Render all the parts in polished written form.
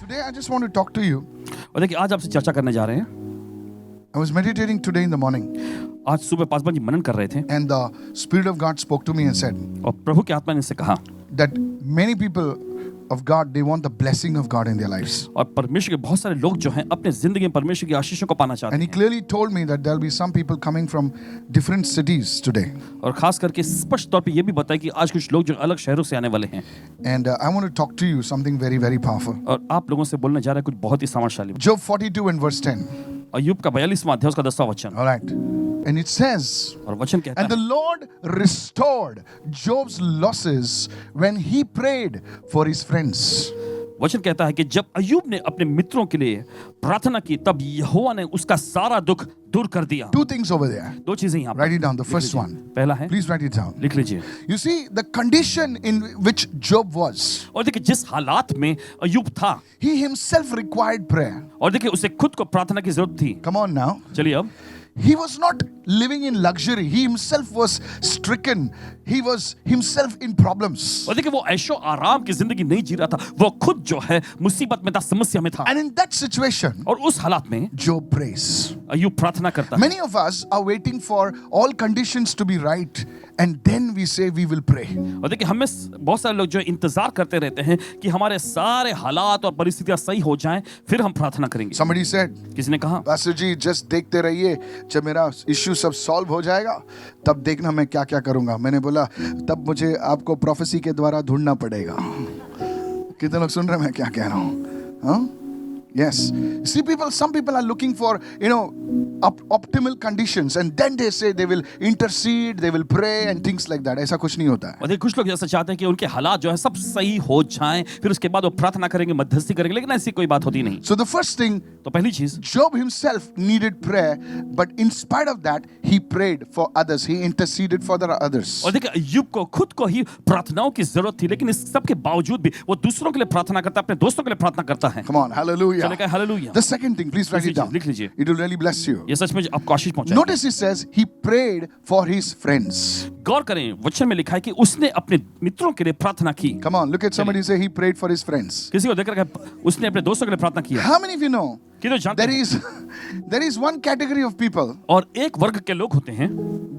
Today I just want to talk to you. और देखिए आज आपसे चर्चा करने जा रहे हैं. I was meditating today in the morning आज सुबह 5 बजे मनन कर रहे थे and the Spirit of God spoke to me and said और प्रभु की आत्मा ने इससे कहा that many people of God, they want the blessing of God in their lives. और परमेश्वर के बहुत सारे लोग जो हैं अपने जिंदगी में परमेश्वर की आशीषों को पाना चाहते And he हैं. clearly told me that there will be some people coming from different cities today. और खास करके स्पष्ट तौर पे ये भी बताया कि आज कुछ लोग जो अलग शहरों से आने वाले हैं. And I want to talk to you something very, very powerful. और आप लोगों से बोलने जा रहे हैं कुछ बहुत ही सामर्थ्यशाली. Job 42 and verse 10. अय्यूब का 42वां अध्याय उसका 10वां वचन. All right. And it says, और वचन कहता and the है Lord restored Job's losses when he prayed for his friends. वचन कहता है कि जब अय्यूब ने अपने मित्रों के लिए प्रार्थना की तब यहोवा ने उसका सारा दुख दूर कर दिया. Two things over there. दो चीजें यहाँ पर. Write it down. The first one. पहला है Please write it down. लिख लीजिए. You see, the condition in which Job was, और देखिए जिस हालात में अय्यूब था he himself required prayer. और देखिए उसे खुद को प्रार्थना की जरूरत थी. Come on now. चलिए अब He was not living in luxury. He himself was stricken. He was himself in problems. और देखिए वो ऐशो आराम की जिंदगी नहीं जी रहा था. वो खुद जो है मुसीबत में था, समस्या में था. And in that situation, और उस हालात में Job prays. अय्यूब प्रार्थना करता है. Many of us are waiting for all conditions to be right, and then we say we will pray. और देखिए हमें बहुत सारे लोग जो है इंतजार करते रहते हैं कि हमारे सारे हालात और परिस्थितियां सही हो जाएं फिर हम प्रार्थना करेंगे. Somebody said, किसी ने कहा Pastor जी, just देखते रहिए, जब मेरा इश्यू सब सॉल्व हो जाएगा तब देखना मैं क्या क्या करूंगा. मैंने बोला तब मुझे आपको प्रोफेसी के द्वारा ढूंढना पड़ेगा. कितने लोग सुन रहे हैं मैं क्या कह रहा हूं? हाँ? Yes. See, some people are looking for, optimal conditions, and then they say they will intercede, they will pray, and things like that. ऐसा कुछ नहीं होता है. और देखिए कुछ लोग ऐसा चाहते हैं कि उनके हालात जो है सब सही हो जाएं फिर उसके बाद वो प्रार्थना करेंगे, मध्यस्थी करेंगे, लेकिन ऐसी कोई बात होती नहीं. So the first thing, तो पहली चीज Job himself needed prayer, but in spite of that, he prayed for others. He interceded for the others. और देखिए अय्यूब को खुद को ही प्रार्थनाओं की जरूरत थी, लेकिन इस सब के बावजूद भी वो दूसरों के लिए प्रार्थना करता है, अपने दोस्तों के लिए प्रार्थना करता है. Come on, hallelujah. चले कहे hallelujah. The second thing, please write it down. लिख लीजिए. It will really bless you. ये सच में आपको आशीष पहुंचाएगा. Notice it says he prayed for his friends. गौर करें वचन में लिखा है कि उसने अपने मित्रों के लिए प्रार्थना की. Come on, look at somebody say he prayed for his friends. किसी को देखकर कहे उसने अपने दोस्तों के लिए प्रार्थना किया. How many of you know कि तो जानते there हैं there is one category of people, और एक वर्ग के लोग होते हैं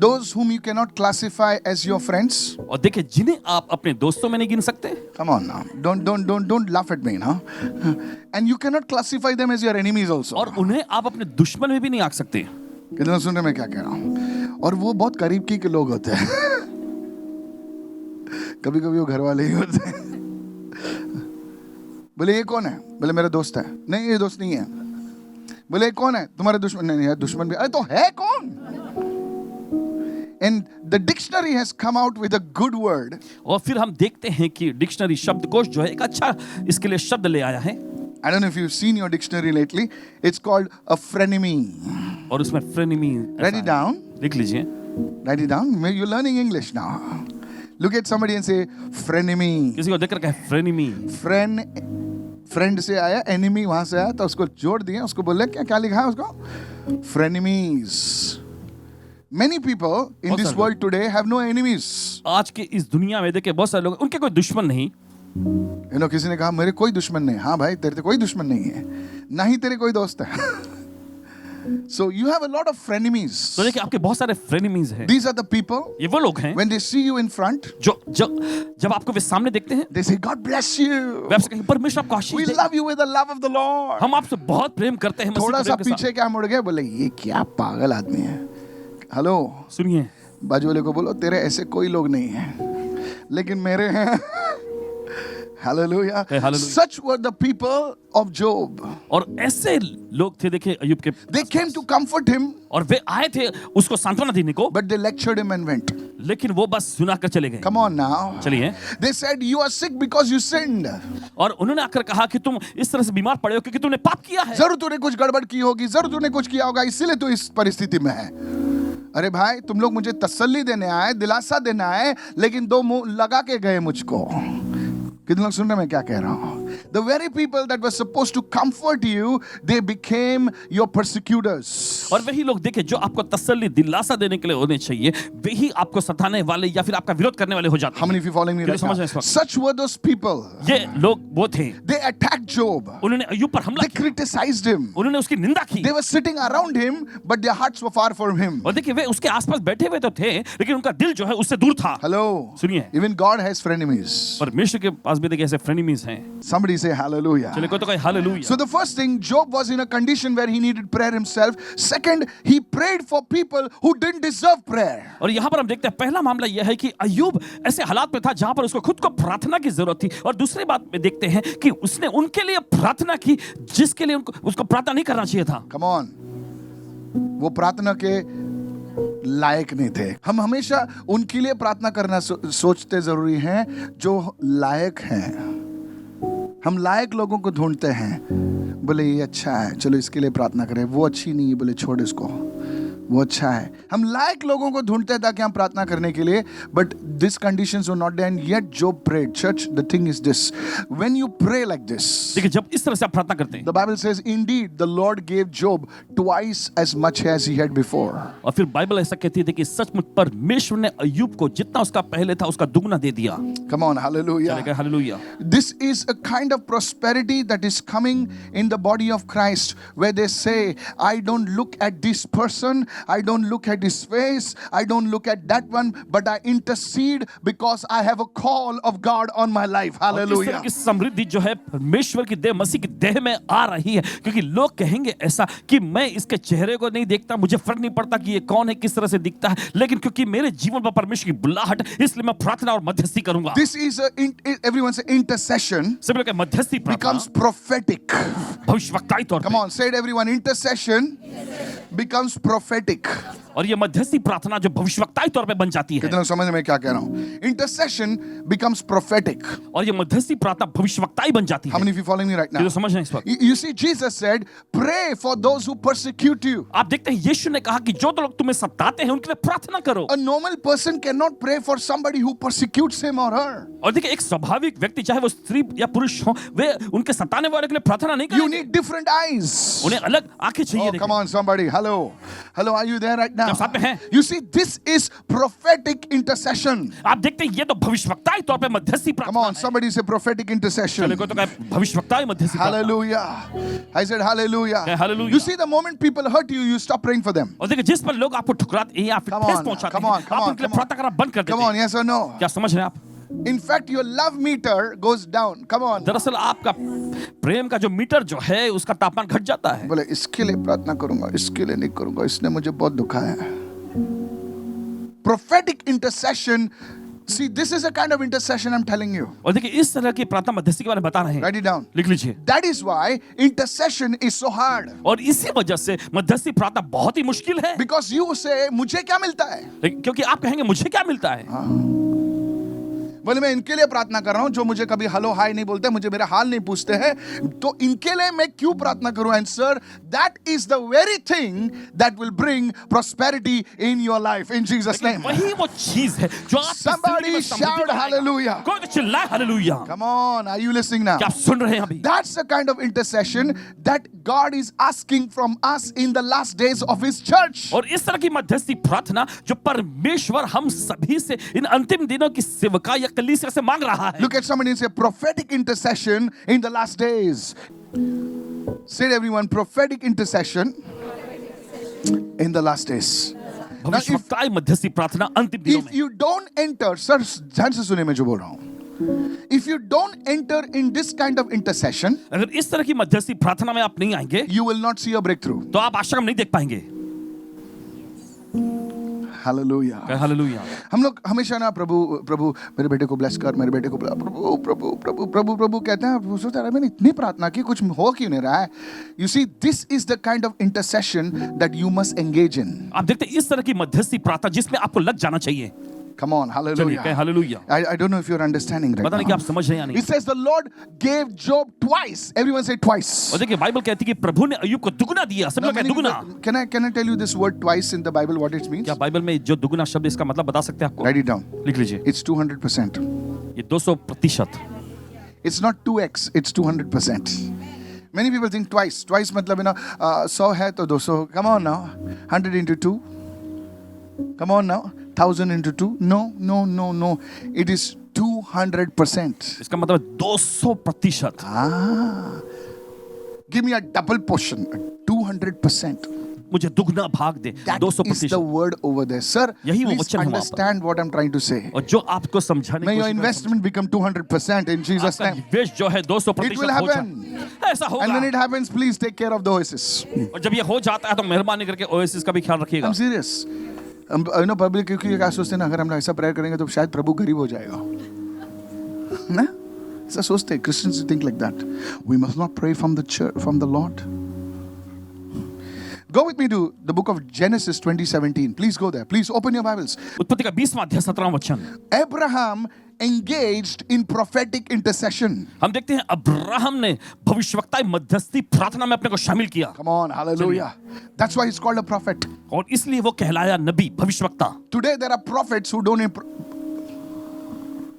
those whom you cannot classify as your friends. और देखिए जिन्हें आप अपने दोस्तों में नहीं गिन सकते. Come on now, don't laugh at me now. And you cannot classify them as your enemies also. और उन्हें आप अपने दुश्मन में भी नहीं आंक सकते. कितना सुन रहे मैं क्या कह रहा हूँ? और वो बहुत करीब के लोग होते हैं. कभी कभी वो घर वाले ही होते हैं. बोले ये कौन है? बोले मेरा दोस्त है. नहीं ये दोस्त नहीं है. बोले कौन है? तुम्हारा दुश्मन. नहीं यार दुश्मन भी. अरे तो है कौन? And the dictionary has come out with a good word. और फिर हम देखते हैं कि डिक्शनरी शब्दकोश जो है एक अच्छा इसके लिए शब्द ले आया है. I don't know if you've seen your dictionary lately. It's called a frenemy. और उसमें फ्रेनेमी. Write it down. लिख लीजिए. Write it down. You're learning English now. Look at somebody and say frenemy. किसी को देखकर कहे फ्रेनेमी. फ्रेंड से आया, एनिमी वहां से आया, तो उसको जोड़ दिया. उसको बोले क्या क्या लिखा है उसको? फ्रेनेमीज. Many people in this world today have no enemies. आज के इस दुनिया में देखिए बहुत सारे लोग उनके कोई दुश्मन नहीं. किसी ने कहा मेरे कोई दुश्मन नहीं. हाँ भाई तेरे कोई दुश्मन नहीं है, ना ही तेरे कोई दोस्त है. So you have a lot of frenemies. तो देखिए आपके बहुत सारे फ्रेनेमीज हैं. These are the people, ये वो लोग हैं when they see you in front, जो जब आपको वे सामने देखते हैं they say God bless you. वे आपसे कहेंगे परमेश्वर आपको आशीष We they. love you with the love of the Lord. हम आपसे बहुत प्रेम करते हैं. थोड़ा सा मसीह के प्रेम के पीछे क्या मुड़ गए, बोले ये क्या पागल आदमी है. हेलो, साथ. सुनिए बाजू वाले को बोलो तेरे ऐसे कोई लोग नहीं हैं, लेकिन मेरे हैं. Hallelujah. Hey, hallelujah. Such were the people of Job. और ऐसे लोग थे देखिए अय्यूब के. They came to comfort him, और वे आए थे उसको सांत्वना देने को, but they lectured him and went. लेकिन वो बस सुनाकर चले गए. Come on now. चलिए. They said you are sick because you sinned. और उन्होंने आकर कहा कि तुम इस तरह से बीमार पड़े हो क्योंकि तुमने पाप किया है. जरूर तूने कुछ गड़बड़ की होगी, जरूर तूने कुछ किया होगा, इसीलिए तू इस परिस्थिति में है. अरे भाई तुम लोग मुझे तसल्ली देने आए, दिलासा देना है, लेकिन दो मुंह लगा के गए मुझको. कितने लोग सुन रहे मैं क्या कह रहा हूँ? The very people that were supposed to comfort you, they became your persecutors. और वही लोग देखे जो आपको तसल्ली दिलासा देने के लिए होने चाहिए, वही आपको सताने वाले या फिर आपका विरोध करने वाले हो जाते How हैं। many of you following me कितने right समझ रहे हैं इस now? वक्त? Such were those people. ये लोग वो थे, They attacked Job. उन्होंने अय्यूब पर हमला They किया, criticized him. उन्होंने उसकी निंदा की। They were sitting around him, but their hearts were far from him. और देखिए वे उसके आसपास बैठे हुए तो थे, लेकिन उनका दिल जो है उससे दूर था। Hello. सुनिए, Even God has frenemies. परमेश्वर के पास भी देखिए ऐसे फ्रेनिमीज हैं। Somebody say hallelujah. चलिए कोई तो कहे hallelujah. So the first thing, Job was in a condition where he needed prayer himself. Second, he prayed for people who didn't deserve prayer. और यहाँ पर हम देखते हैं पहला मामला यह है कि अय्यूब ऐसे हालात में था जहां पर उसको खुद को प्रार्थना की जरूरत थी, और दूसरी बात में देखते हैं कि उसने उनके लिए प्रार्थना की जिसके लिए उसको प्रार्थना नहीं करना चाहिए था। Come on. वो प्रार्थना के लायक नहीं थे। हम हमेशा उनके लिए प्रार्थना करना सोचते जरूरी है जो लायक हैं। हम लायक लोगों को ढूंढते हैं, बोले ये अच्छा है चलो इसके लिए प्रार्थना करें, वो अच्छी नहीं है बोले छोड़ इसको, वो अच्छा है। हम लायक लोगों को ढूंढते हैं ताकि हम प्रार्थना करने के लिए, but this conditions were not there and yet Job prayed. Church, the thing is this, when you pray like this, देखिए जब इस तरह से आप प्रार्थना करते हैं, the Bible says indeed the Lord gave Job twice as much as he had before. और फिर बाइबल ऐसा कहती है कि सचमुच परमेश्वर ने अय्यूब को जितना उसका पहले था उसका दुगना दे दिया। Come on, hallelujah. चलेगा hallelujah. This is a kind of prosperity that is coming in the body of Christ, where they say, I don't look at this person, I don't look at his face, I don't look at that one, but I intercede because I have a call of God on my life. और इस तरह Hallelujah. की समृद्धि जो है परमेश्वर की देह, मसीह की देह में आ रही है, क्योंकि लोग कहेंगे ऐसा कि मैं इसके चेहरे को नहीं देखता, मुझे फर्क नहीं पड़ता कि ये कौन है, किस तरह से दिखता है, लेकिन क्योंकि मेरे जीवन पर परमेश्वर की बुलाहट, इसलिए मैं प्रार्थना और मध्यस्थी करूंगा। This is everyone say intercession सभी लोग मध्यस्थी becomes प्रार्थना prophetic. भविष्यवक्ताई तौर Come on, say it everyone. Intercession becomes prophetic. और ये मध्यस्थी प्रार्थना जो भविष्यवक्ताई तौर पे बन जाती है, कितने लोग समझ में क्या कह रहा हूं? Intercession becomes prophetic. और ये मध्यस्थी प्रार्थना भविष्यवक्ताई बन जाती How है। many of you following me right now? ये तो समझ रहे हैं इस वक्त? You see, Jesus said, pray for those who persecute you. आप देखते हैं यीशु ने कहा कि जो तो लोग तुम्हें सताते हैं उनके लिए प्रार्थना करो। A normal person cannot pray for somebody who persecutes him or her. और देखिए एक स्वाभाविक व्यक्ति चाहे वो स्त्री या पुरुष हो, वे उनके सताने वाले के लिए प्रार्थना नहीं You करेंगे। need different eyes. उन्हें अलग आंखें चाहिए। Oh, come on, somebody. Hello. Hello, are you there right now? क्या साथ में हैं? You see, this is prophetic intercession. आप देखते हैं ये तो भविष्यवक्ताई तौर पे मध्यस्थी Come प्रार्थना on, है। somebody say prophetic intercession. चलिए कोई तो कहे भविष्यवक्ताई मध्यस्थी प्रार्थना। Hallelujah. I said hallelujah. Yeah, hallelujah. You see, the moment people hurt you, you stop praying for them. और देखिए जिस पर लोग आपको ठुकराते हैं या फिर Come ठेस on, पहुंचाते come हैं, on, come आप on, उनके लिए come on. प्रार्थना करना बंद कर देते Come on, हैं। yes or no? क्या समझ रहे हैं आप? In fact, your love meter goes down. Come on. दरअसल आपका प्रेम का जो मीटर जो है उसका तापमान घट जाता है। बोले इसके लिए प्रार्थना करूंगा, इसके लिए नहीं करूंगा, इसने मुझे बहुत दुखाया है। Prophetic intercession. See, this is a kind of intercession I'm telling you. और देखिए इस तरह की प्रार्थना मध्यस्थी के बारे में बता रहे हैं। Write it down. लिख लीजिए। That is why intercession is so hard. और इसी वजह से मध्यस्थी प्रार्थना बहुत ही मुश्किल है, Because you say, मुझे क्या मिलता है? क्योंकि आप कहेंगे मुझे क्या मिलता है। बोले मैं इनके लिए प्रार्थना कर रहा हूं जो मुझे कभी हेलो हाय नहीं बोलते, मुझे मेरा हाल नहीं पूछते हैं, तो इनके लिए मैं क्यों प्रार्थना करूं? And sir, that is the very thing that will bring prosperity in your life in Jesus name. वही वो चीज है जो आपकी Somebody जिंदगी में समृद्धि shout लाएगा। hallelujah. कोई तो चिल्लाए hallelujah. Come on, are you listening now? क्या आप सुन रहे हैं अभी? That's the kind of intercession that God is asking from us in the last days of His church. और इस तरह की मध्यस्थी प्रार्थना जो परमेश्वर हम सभी से इन अंतिम दिनों की सेवका या कलीसिया से मांग रहा है। Look at somebody and say prophetic intercession in the last days. Say it everyone, prophetic intercession in the last days. Now, भविष्यवक्ताई मध्यस्थी प्रार्थना अंतिम दिनों if में। you don't enter, sir, ध्यान से सुने मैं जो बोल रहा हूं. If you don't enter in this kind of intercession, अगर इस तरह की मध्यस्थी प्रार्थना में आप नहीं आएंगे you will not see a breakthrough. तो आप आश्रम नहीं देख पाएंगे। Hallelujah. हालेलुया। हम लोग हमेशा ना प्रभु प्रभु मेरे बेटे को ब्लेस कर, मेरे बेटे को प्रभु प्रभु प्रभु प्रभु प्रभु कहते हैं। सोचता है मैंने इतनी प्रार्थना की, कुछ हो क्यों नहीं रहा है? You see, this is the kind of intercession that you must engage in. आप देखते हैं इस तरह की मध्यस्थी प्रार्थना जिसमें आपको लग जाना चाहिए। Come on, चलिए hallelujah. Hallelujah. I don't know if you're understanding right पता नहीं कि now. आप समझ रहे हैं या नहीं। It says the Lord gave Job twice. Everyone say twice. और देखिए बाइबल कहती है कि प्रभु ने अय्यूब को दुगना दिया। सब Now, लोग कहें many दुगना। people- can I tell you this word twice in the Bible what it means? क्या बाइबल में जो दुगना शब्द इसका मतलब बता सकते हैं आपको? Write it down. लिख लीजिए। It's 200%. ये 200%। It's not 2x, it's 200%. Many people think twice. Twice मतलब ना 100 है तो 200. Come on now. 100 into 2. Come on now. 1000 into 2. No. It is 200%. इसका मतलब 200%. Give me a double portion. 200%. मुझे दुगना भाग दे. That is the 200%. word over there. Sir, यही वो please वचन है वहाँ पर. understand what I'm trying to say. और जो आपको समझाने May की your कोशिश investment become 200% in Jesus' आपका name. निवेश जो है 200% It will हो happen. जाए. ऐसा And when होगा. it happens, please take care of the oasis. और जब ये हो जाता है तो मेहरबानी करके ओएसिस का भी ख्याल रखिएगा. I'm serious. पब्लिक क्योंकि क्या सोचते हैं ना, अगर हम ऐसा प्रेयर करेंगे तो शायद प्रभु गरीब हो जाएगा ना, ऐसा सोचते हैं. Christians think like that. We must not pray from the church, from the Lord. Go with me to the book of Genesis 20:17. Please go there. Please open your Bibles. उत्पत्ति का 20वां अध्याय 17वां वचन. Abraham engaged in prophetic intercession. हम देखते हैं Abraham ने भविष्यवक्ता मध्यस्थी प्रार्थना में अपने को शामिल किया. Come on, hallelujah. That's why he's called a prophet. और इसलिए वो कहलाया नबी, भविष्यवक्ता. Today there are prophets who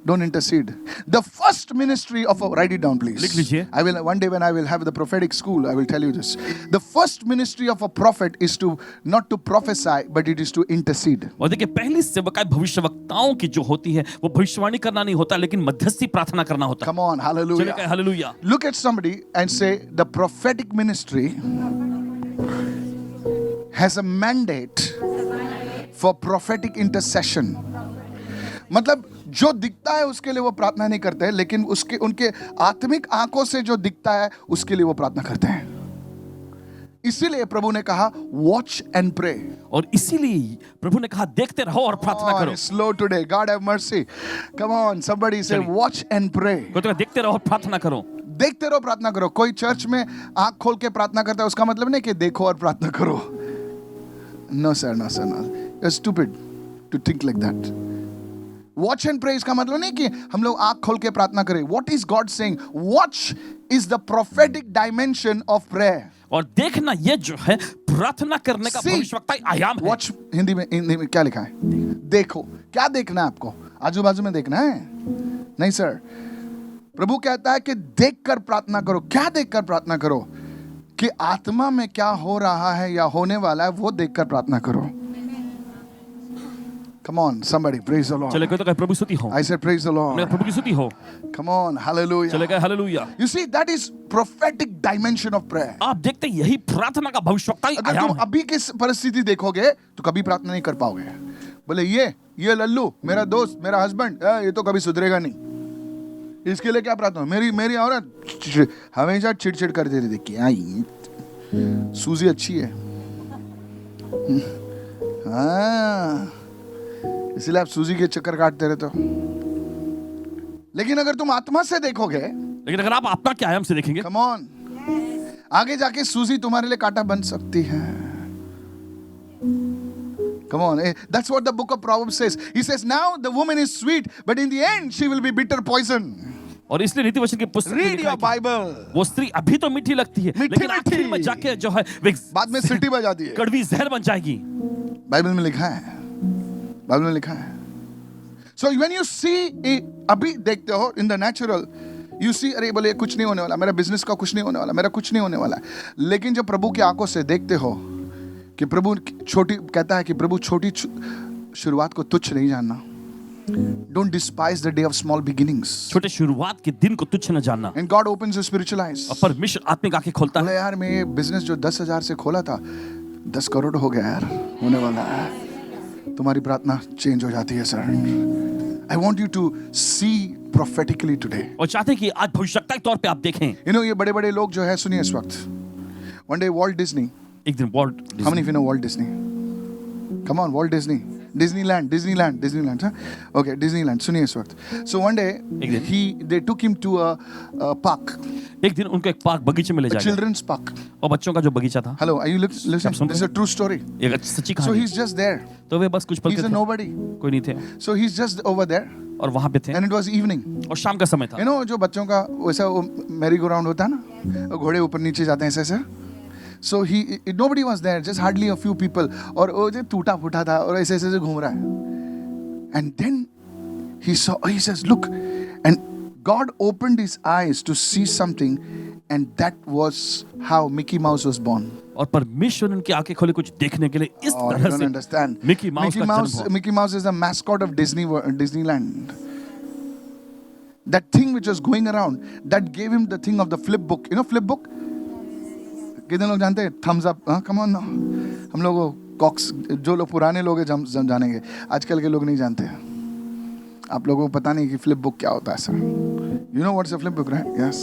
don't intercede. The first ministry of a, write it down please. लिख लीजिए. I will one day when I will have the prophetic school, I will tell you this. The first ministry of a prophet is to not to prophesy, but it is to intercede. और देखिए पहली सेवकाई भविष्यवक्ताओं की जो होती है वो भविष्यवाणी करना नहीं होता लेकिन मध्यस्थी प्रार्थना करना होता है. Come on, चलिए hallelujah. कहें hallelujah. Look at somebody and say the prophetic ministry has a mandate for prophetic intercession. मतलब जो दिखता है उसके लिए वो प्रार्थना नहीं करते हैं, लेकिन उसके उनके आत्मिक आंखों से जो दिखता है उसके लिए वो प्रार्थना करते हैं. इसीलिए प्रभु ने कहा वॉच एंड प्रे. और इसीलिए प्रभु ने कहा देखते रहो और प्रार्थना करो. Slow today, God have mercy. Come on somebody से वॉच एंड प्रे. देखते रहो और प्रार्थना करो. देखते रहो, प्रार्थना करो. कोई चर्च में आंख खोल के प्रार्थना करता है उसका मतलब नहीं कि देखो और प्रार्थना करो. No sir, no sir, no. You are stupid to think like that. Watch and pray इसका मतलब नहीं कि हम लोग आंख खोल के प्रार्थना करें. What is God saying? Watch is the prophetic dimension of prayer. और देखना ये जो है प्रार्थना करने का भविष्यवक्ताई आयाम है. वॉच हिंदी में क्या लिखा है? देखो. क्या देखना है आपको? आजू बाजू में देखना है? नहीं सर. प्रभु कहता है कि देखकर प्रार्थना करो. क्या देखकर प्रार्थना करो? कि आत्मा में क्या हो रहा है या होने वाला है वो देखकर प्रार्थना करो. Come on, somebody praise the Lord. चले कोई तो कहे प्रभु स्तुति हो. I said praise the Lord. प्रभु की स्तुति हो. Come on, hallelujah. चले कहे hallelujah. You see, that is prophetic dimension of prayer. आप देखते हैं यही प्रार्थना का भविष्यवक्ताई अगर आयाम तुम है. अभी की परिस्थिति देखोगे तो कभी प्रार्थना नहीं कर पाओगे. बोले ये लल्लू मेरा दोस्त, मेरा हस्बैंड, ये तो कभी सुधरेगा नहीं, इसके लिए क्या प्रार्थना? मेरी औरत हमेशा चिड़चिड़ करती रहती. क्या सूजी अच्छी है, हाँ, इसलिए आप सूजी के चक्कर काटते रहते हो. लेकिन अगर तुम आत्मा से देखोगे, लेकिन अगर आप आत्मा के आयाम से देखेंगे, कम ऑन, आगे जाके सूजी तुम्हारे लिए कांटा बन सकती है. Come on, that's what the book of Proverbs says. He says now the woman is sweet, but in the end she will be bitter poison. और इसलिए नीति वचन की पुस्तक में Read लिखा your है कि Bible. वो स्त्री अभी तो मीठी लगती है लेकिन आखिर में जाके जो है बाद में सीटी बजाती है. कड़वी जहर बन जाएगी. बाइबल में लिखा है, बाइबल में लिखा है. So when you see, अभी देखते हो in the natural, you see, अरे बोले कुछ नहीं होने वाला, मेरा बिजनेस का कुछ नहीं होने वाला, मेरा कुछ नहीं होने वाला. लेकिन जब प्रभु की आंखों से देखते हो कि प्रभु छोटी, कहता है कि प्रभु छोटी शुरुआत को तुच्छ नहीं जानना. Don't despise the day of small beginnings. छोटे शुरुआत के दिन को तुच्छ न जानना. And God opens your spiritual eyes. और परमेश्वर आत्मिक आंखें खोलता है. बोले यार मैं ये बिजनेस जो 10,000 से खोला था 10 करोड़ हो गया यार, होने वाला है. तुम्हारी प्रार्थना चेंज हो जाती है sir. I want you to see prophetically today. और चाहते हैं कि आज भविष्यवक्ता के तौर पे आप देखें. You know, ये बड़े बड़े लोग जो है, सुनिए इस वक्त. One day Walt Disney. एक दिन vault, How many of you know Walt Disney? Come on, Walt Disney. Disneyland. Huh? Okay, Disneyland. सुनिए इस वक्त. So one day they took him to a park. एक दिन उनको एक पार्क बगीचे में ले A जाएगा. children's park. और बच्चों का जो बगीचा था. Hello, are you listening? This is a true story. एक सच्ची So कहानी. he's just there. तो वे बस कुछ पल He's के a थे. nobody. कोई नहीं थे. So he's just over there. और वहां पे थे. And it was evening. और शाम का समय था. You know, जो बच्चों का वैसा मैरी गो राउंड होता है ना, घोड़े ऊपर नीचे जाते हैं ऐसे. So nobody was there, just hardly a few people. और वो जो टूटा फूटा था और ऐसे ऐसे घूम रहा है. And then he says, look, and God opened his eyes to see something, and that was how Mickey Mouse was born. और परमेश्वर ने उनकी आंखें खोली कुछ देखने के लिए इस Oh, you तरह don't से understand. मिकी माउस का जन्म हुआ। Mickey Mouse is the mascot of Disneyland. That thing which was going around, that gave him the thing of the flip book. You know flip book? कितने लोग जानते हैं? Thumbs up. Come on now. हम लोगों COX, जो लोग पुराने लोग हैं जानेंगे, आजकल के लोग नहीं जानते हैं। आप लोगों को पता नहीं कि फ्लिप बुक क्या होता है sir. You know what's a flip book, right? Yes.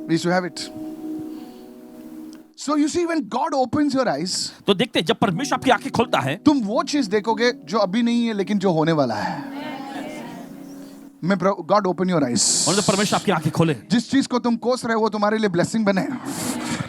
We used to have it. So you see, when God opens your eyes, तो देखते हैं, जब परमेश्वर आपकी आंखें खोलता है, तुम वो चीज देखोगे जो अभी नहीं है लेकिन जो होने वाला है। मैं God open your eyes. और जब परमेश्वर आपकी आंखें खोले, जिस चीज को तुम कोस रहे हो वो तुम्हारे लिए ब्लेसिंग बने।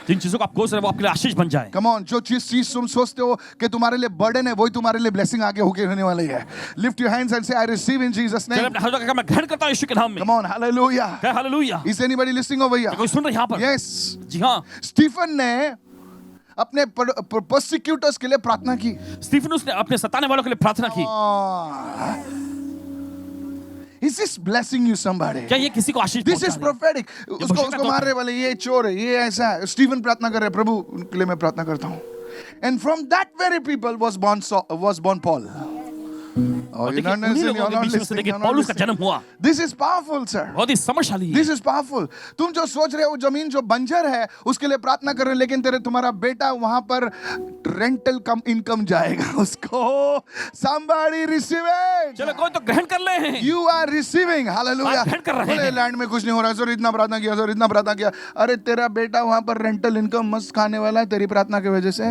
जिन चीजों को आप कोस रहे हो वो आपके लिए आशीष बन जाए। Come on, जो चीज तुम सोचते हो कि तुम्हारे लिए बर्डन है, वही तुम्हारे लिए ब्लेसिंग आगे होके होने वाली है। Lift your hands and say, I receive in Jesus' चलिए name. अपने हाथों का मैं ग्रहण करता हूं यीशु के नाम में। Come on, hallelujah. कहे hallelujah. Is anybody listening over here? कोई सुन रहे हैं यहाँ पर? Yes. जी हाँ। स्टीफन ने अपने पर्सिक्यूटर्स के लिए प्रार्थना की। स्टीफनुस ने अपने सताने वालों के लिए प्रार्थना की। Is this blessing you somebody? क्या ये किसी को आशीष This is पहुंचा रही है? prophetic. उसको मारने वाले ये चोर है, ये ऐसा है। स्टीफन प्रार्थना कर रहे हैं, प्रभु उनके लिए मैं प्रार्थना करता हूँ। And from that very people was born Paul. Oh, और you're देखिए, not उन्हीं listening, लोगों you're के not बीच में से listening, देखिए you're not पौलुस का listening. जन्म हुआ। This is powerful, sir. बहुत ही समझशाली है। This is powerful. तुम जो सोच रहे हो जमीन जो बंजर है उसके लिए प्रार्थना कर रहे हो, लेकिन तुम्हारा बेटा वहां पर रेंटल कम इनकम जाएगा उसको। Somebody receive it. चलो कोई तो ग्रहण कर ले। You are receiving. Hallelujah. आप ग्रहण कर रहे बोले हैं। लैंड में कुछ नहीं हो रहा सर, इतना प्रार्थना किया सर, इतना प्रार्थना किया। अरे तेरा बेटा वहां पर रेंटल इनकम मस्त खाने वाला है तेरी प्रार्थना की वजह से।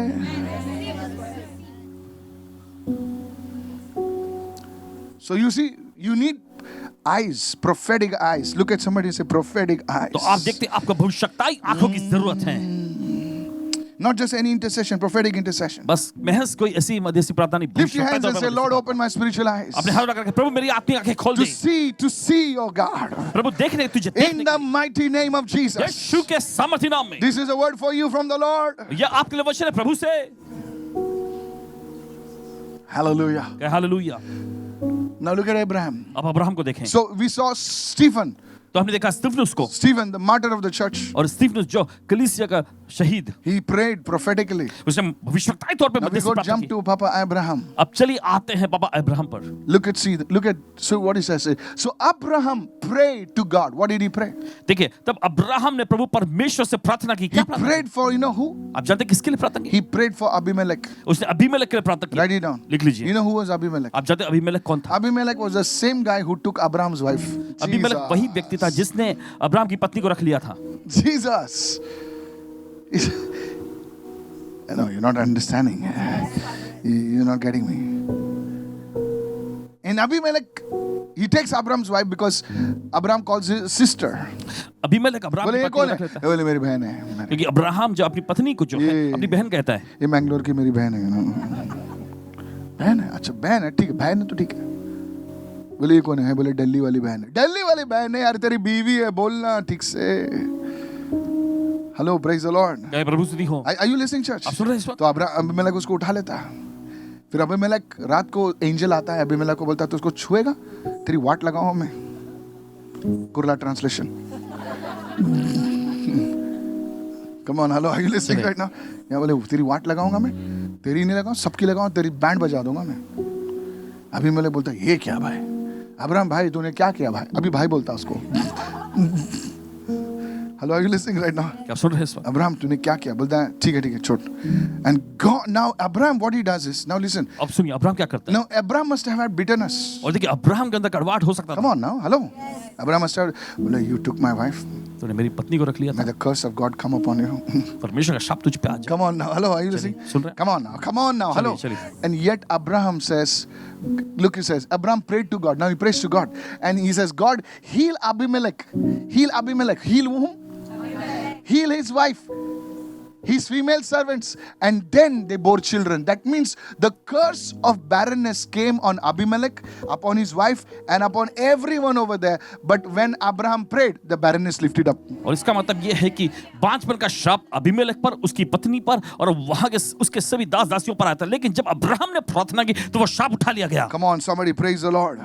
So you see, you need eyes, prophetic eyes. Look at somebody and say prophetic eyes. तो आप देखते हैं आपको भविष्यताई आंखों की जरूरत है। Not just any intercession, prophetic intercession. बस महज कोई ऐसी मध्यस्थी प्रार्थना नहीं। Lift your hands and say, Lord, open my spiritual eyes. अपने हाथ रखकर प्रभु मेरी आत्मिक आंखें खोल To they. see, oh God. प्रभु देखने तुझे In देखने the mighty name of Jesus. यीशु के सामर्थ्य नाम में। This is a word for you from the Lord. यह आपके लिए वचन है प्रभु से। Hallelujah. कहे hallelujah. Now look at Abraham. अब अब्राहम को देखें। So we saw Stephen. तो हमने देखा स्तिफनुस को। Stephen, the martyr of the church. और स्तिफनुस जो कलीसिया का शहीद, He prayed prophetically. उसने भविष्यवक्ताई तौर पे Now we मध्यस्थी go प्रार्थना jump की। to Papa Abraham. अब चलिए आते हैं पापा अब्राहम पर। Look at, so what he says. So Abraham prayed to God. What did he pray? देखिए तब अब्राहम ने प्रभु परमेश्वर से प्रार्थना की। He क्या प्रार्थना prayed for, you know who? की? आप जानते हैं किसके लिए प्रार्थना की? He prayed for Abimelech. उसने अबीमेलेक के लिए प्रार्थना की। Write it down. लिख लीजिए। You know who was Abimelech? आप जानते हैं अबीमेलेक कौन था? Abimelech was the same guy who took Abraham's wife. Abimelech वही व्यक्ति था जिसने अब्राहम की पत्नी को रख लिया था। Jesus. No, you're not understanding. You're not getting me. In Abimelech, he takes Abraham's wife because Abraham calls his sister. Abimelech Abraham बोले की ये पत्नी कौन को है? रख लेता है। बोले मेरी बहन है। क्योंकि अब्राहम जो अपनी पत्नी को जो है ये- अपनी बहन कहता है। ये मैंगलोर की मेरी बहन है। बहन है? अच्छा बहन है, ठीक है, बहन है तो ठीक है। बोले ये कौन है? बोले दिल्ली वाली बहन है। दिल्ली वाली बहन है यार, तेरी बीवी है, बोलना ठीक से। Hello, praise the Lord. क्या प्रभु स्तुति हो। Are you listening, church? आप सुन रहे हैं इस वक्त? तो अबीमेलेक उसको उठा लेता है। फिर अबीमेलेक रात को एंजल आता है, अबीमेलेक को बोलता है तो उसको छुएगा, तेरी वाट लगाऊं मैं। Kurla translation. Come on, hello, are you listening right now? या बोले तेरी वाट लगाऊंगा मैं, तेरी नहीं लगाऊं, सबकी लगाऊं, तेरी बैंड बजा दूंगा मैं। अबीमेलेक बोलता है ये क्या भाई? अब्राहम भाई तूने क्या किया भाई? अभी भाई बोलता उसको। Hello, are you listening right now? क्या सुन रहे हैं इस वक्त? अब्राहम तूने क्या किया? बोलता है ठीक है छोड़। And God, now Abraham, what he does is, now listen. अब सुनिए अब्राहम क्या करता है। Now Abraham must have had bitterness. और देखिए अब्राहम के अंदर कड़वाहट हो सकता Come था। on now, hello. Abraham must have, बोले you took my wife. तूने मेरी पत्नी को रख लिया May था। the curse of God come upon you. परमेश्वर का शाप तुझ पे आ जाए। Come on now, hello, are you listening? सुन रहे हैं? Come on now, hello. चलिए। And yet Abraham says, look, he says, Abraham prayed to God. Now he prays to God. And he says, God, heal Abimelech. Heal Abimelech. Heal whom? Heal his wife, his female servants, and then they bore children. That means the curse of barrenness came on Abimelech, upon his wife, and upon everyone over there. But when Abraham prayed, the barrenness lifted up. और इसका मतलब ये है कि बांझपन का शाप Abimelech पर, उसकी पत्नी पर और वहां के उसके सभी दास दासियों पर आया था। लेकिन जब अब्राहम ने प्रार्थना की तो वो शाप उठा लिया गया। Come on, somebody praise the Lord.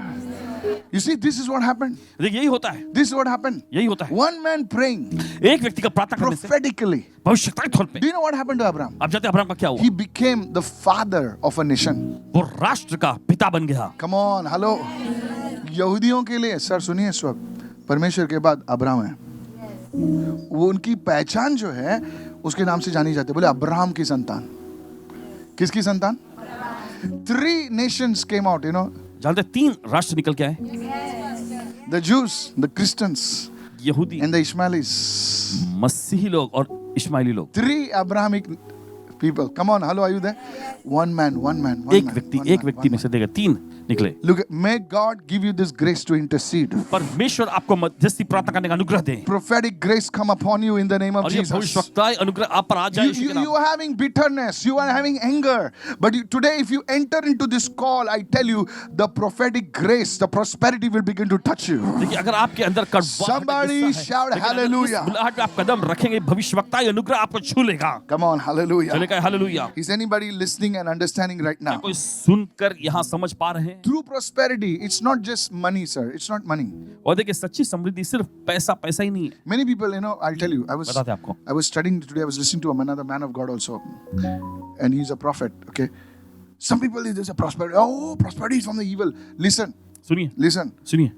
You see, this is what happened. देखिए यही होता है, This is what happened. यही होता है। One man praying एक व्यक्ति का प्रार्थना करने से prophetically. भविष्यवाणी तौर पे, Do you know what happened to Abraham? आप जानते हैं अब्राहम का क्या हुआ? He became the father of a nation. वो राष्ट्र का पिता बन गया। Come on, hello. यहूदियों के लिए सर सुनिए इस वक्त परमेश्वर के बाद अब्राहम है। वो उनकी पहचान जो है उसके नाम से जानी जाती है। बोले अब्राहम की संतान। किसकी संतान? 3 nations came out, you know. जानते हैं 3 राष्ट्र निकल के आए, The Jews, the Christians, यहूदी, and the Ishmaelis. मसीही लोग और इश्माइली लोग। 3 Abrahamic people. Come on, hello, are you there? One man. एक व्यक्ति में से देखा 3 निकले। Look, may God give you this grace to intercede. परमेश्वर आपको मध्यस्थी प्रार्थना करने का अनुग्रह दे, Prophetic grace come upon you in the name of और ये Jesus. भविष्यवाणी अनुग्रह आप पर आ जाए यीशु के नाम। You are having bitterness, you are having anger, but today if you enter into this call, I tell you, the prophetic grace, the prosperity will begin to touch you. देखिए अगर आपके अंदर कड़वाहट है, Somebody गुस्सा है, shout लेकिन अगर hallelujah. इस बुलाहट पे आप कदम रखेंगे, भविष्यवाणी अनुग्रह आपको छू लेगा। Come on, hallelujah. चलेगा hallelujah. Is anybody listening and understanding right now? कोई सुनकर यहाँ समझ पा रहे हैं? True prosperity, it's not just money, sir. It's not money. और देखिए सच्ची समृद्धि सिर्फ पैसा ही नहीं है। Many people, you know, I'll tell you, बताते हैं आपको। I was studying today, I was listening to another man of God also, and he's a prophet, okay? Some people, there's a prosperity, oh, prosperity is from the evil. Listen, सुनिए,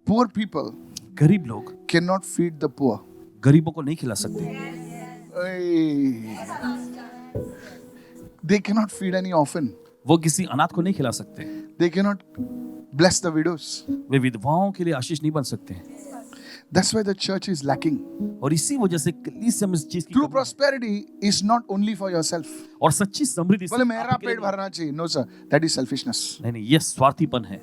poor people गरीब लोग cannot feed the poor. गरीबों को नहीं खिला सकते। They cannot feed any orphan. वो किसी अनाथ को नहीं खिला सकते। They cannot bless the widows. वे विधवाओं के लिए आशीष नहीं बन सकते। That's why the church is lacking. और इसी वजह से कलीसिया में इस चीज की True कमी है। prosperity is not only for yourself. और सच्ची समृद्धि बोले सिर्फ मेरा आपके लिए पेट भरना चाहिए. No sir, that is selfishness. नहीं, ये स्वार्थीपन है।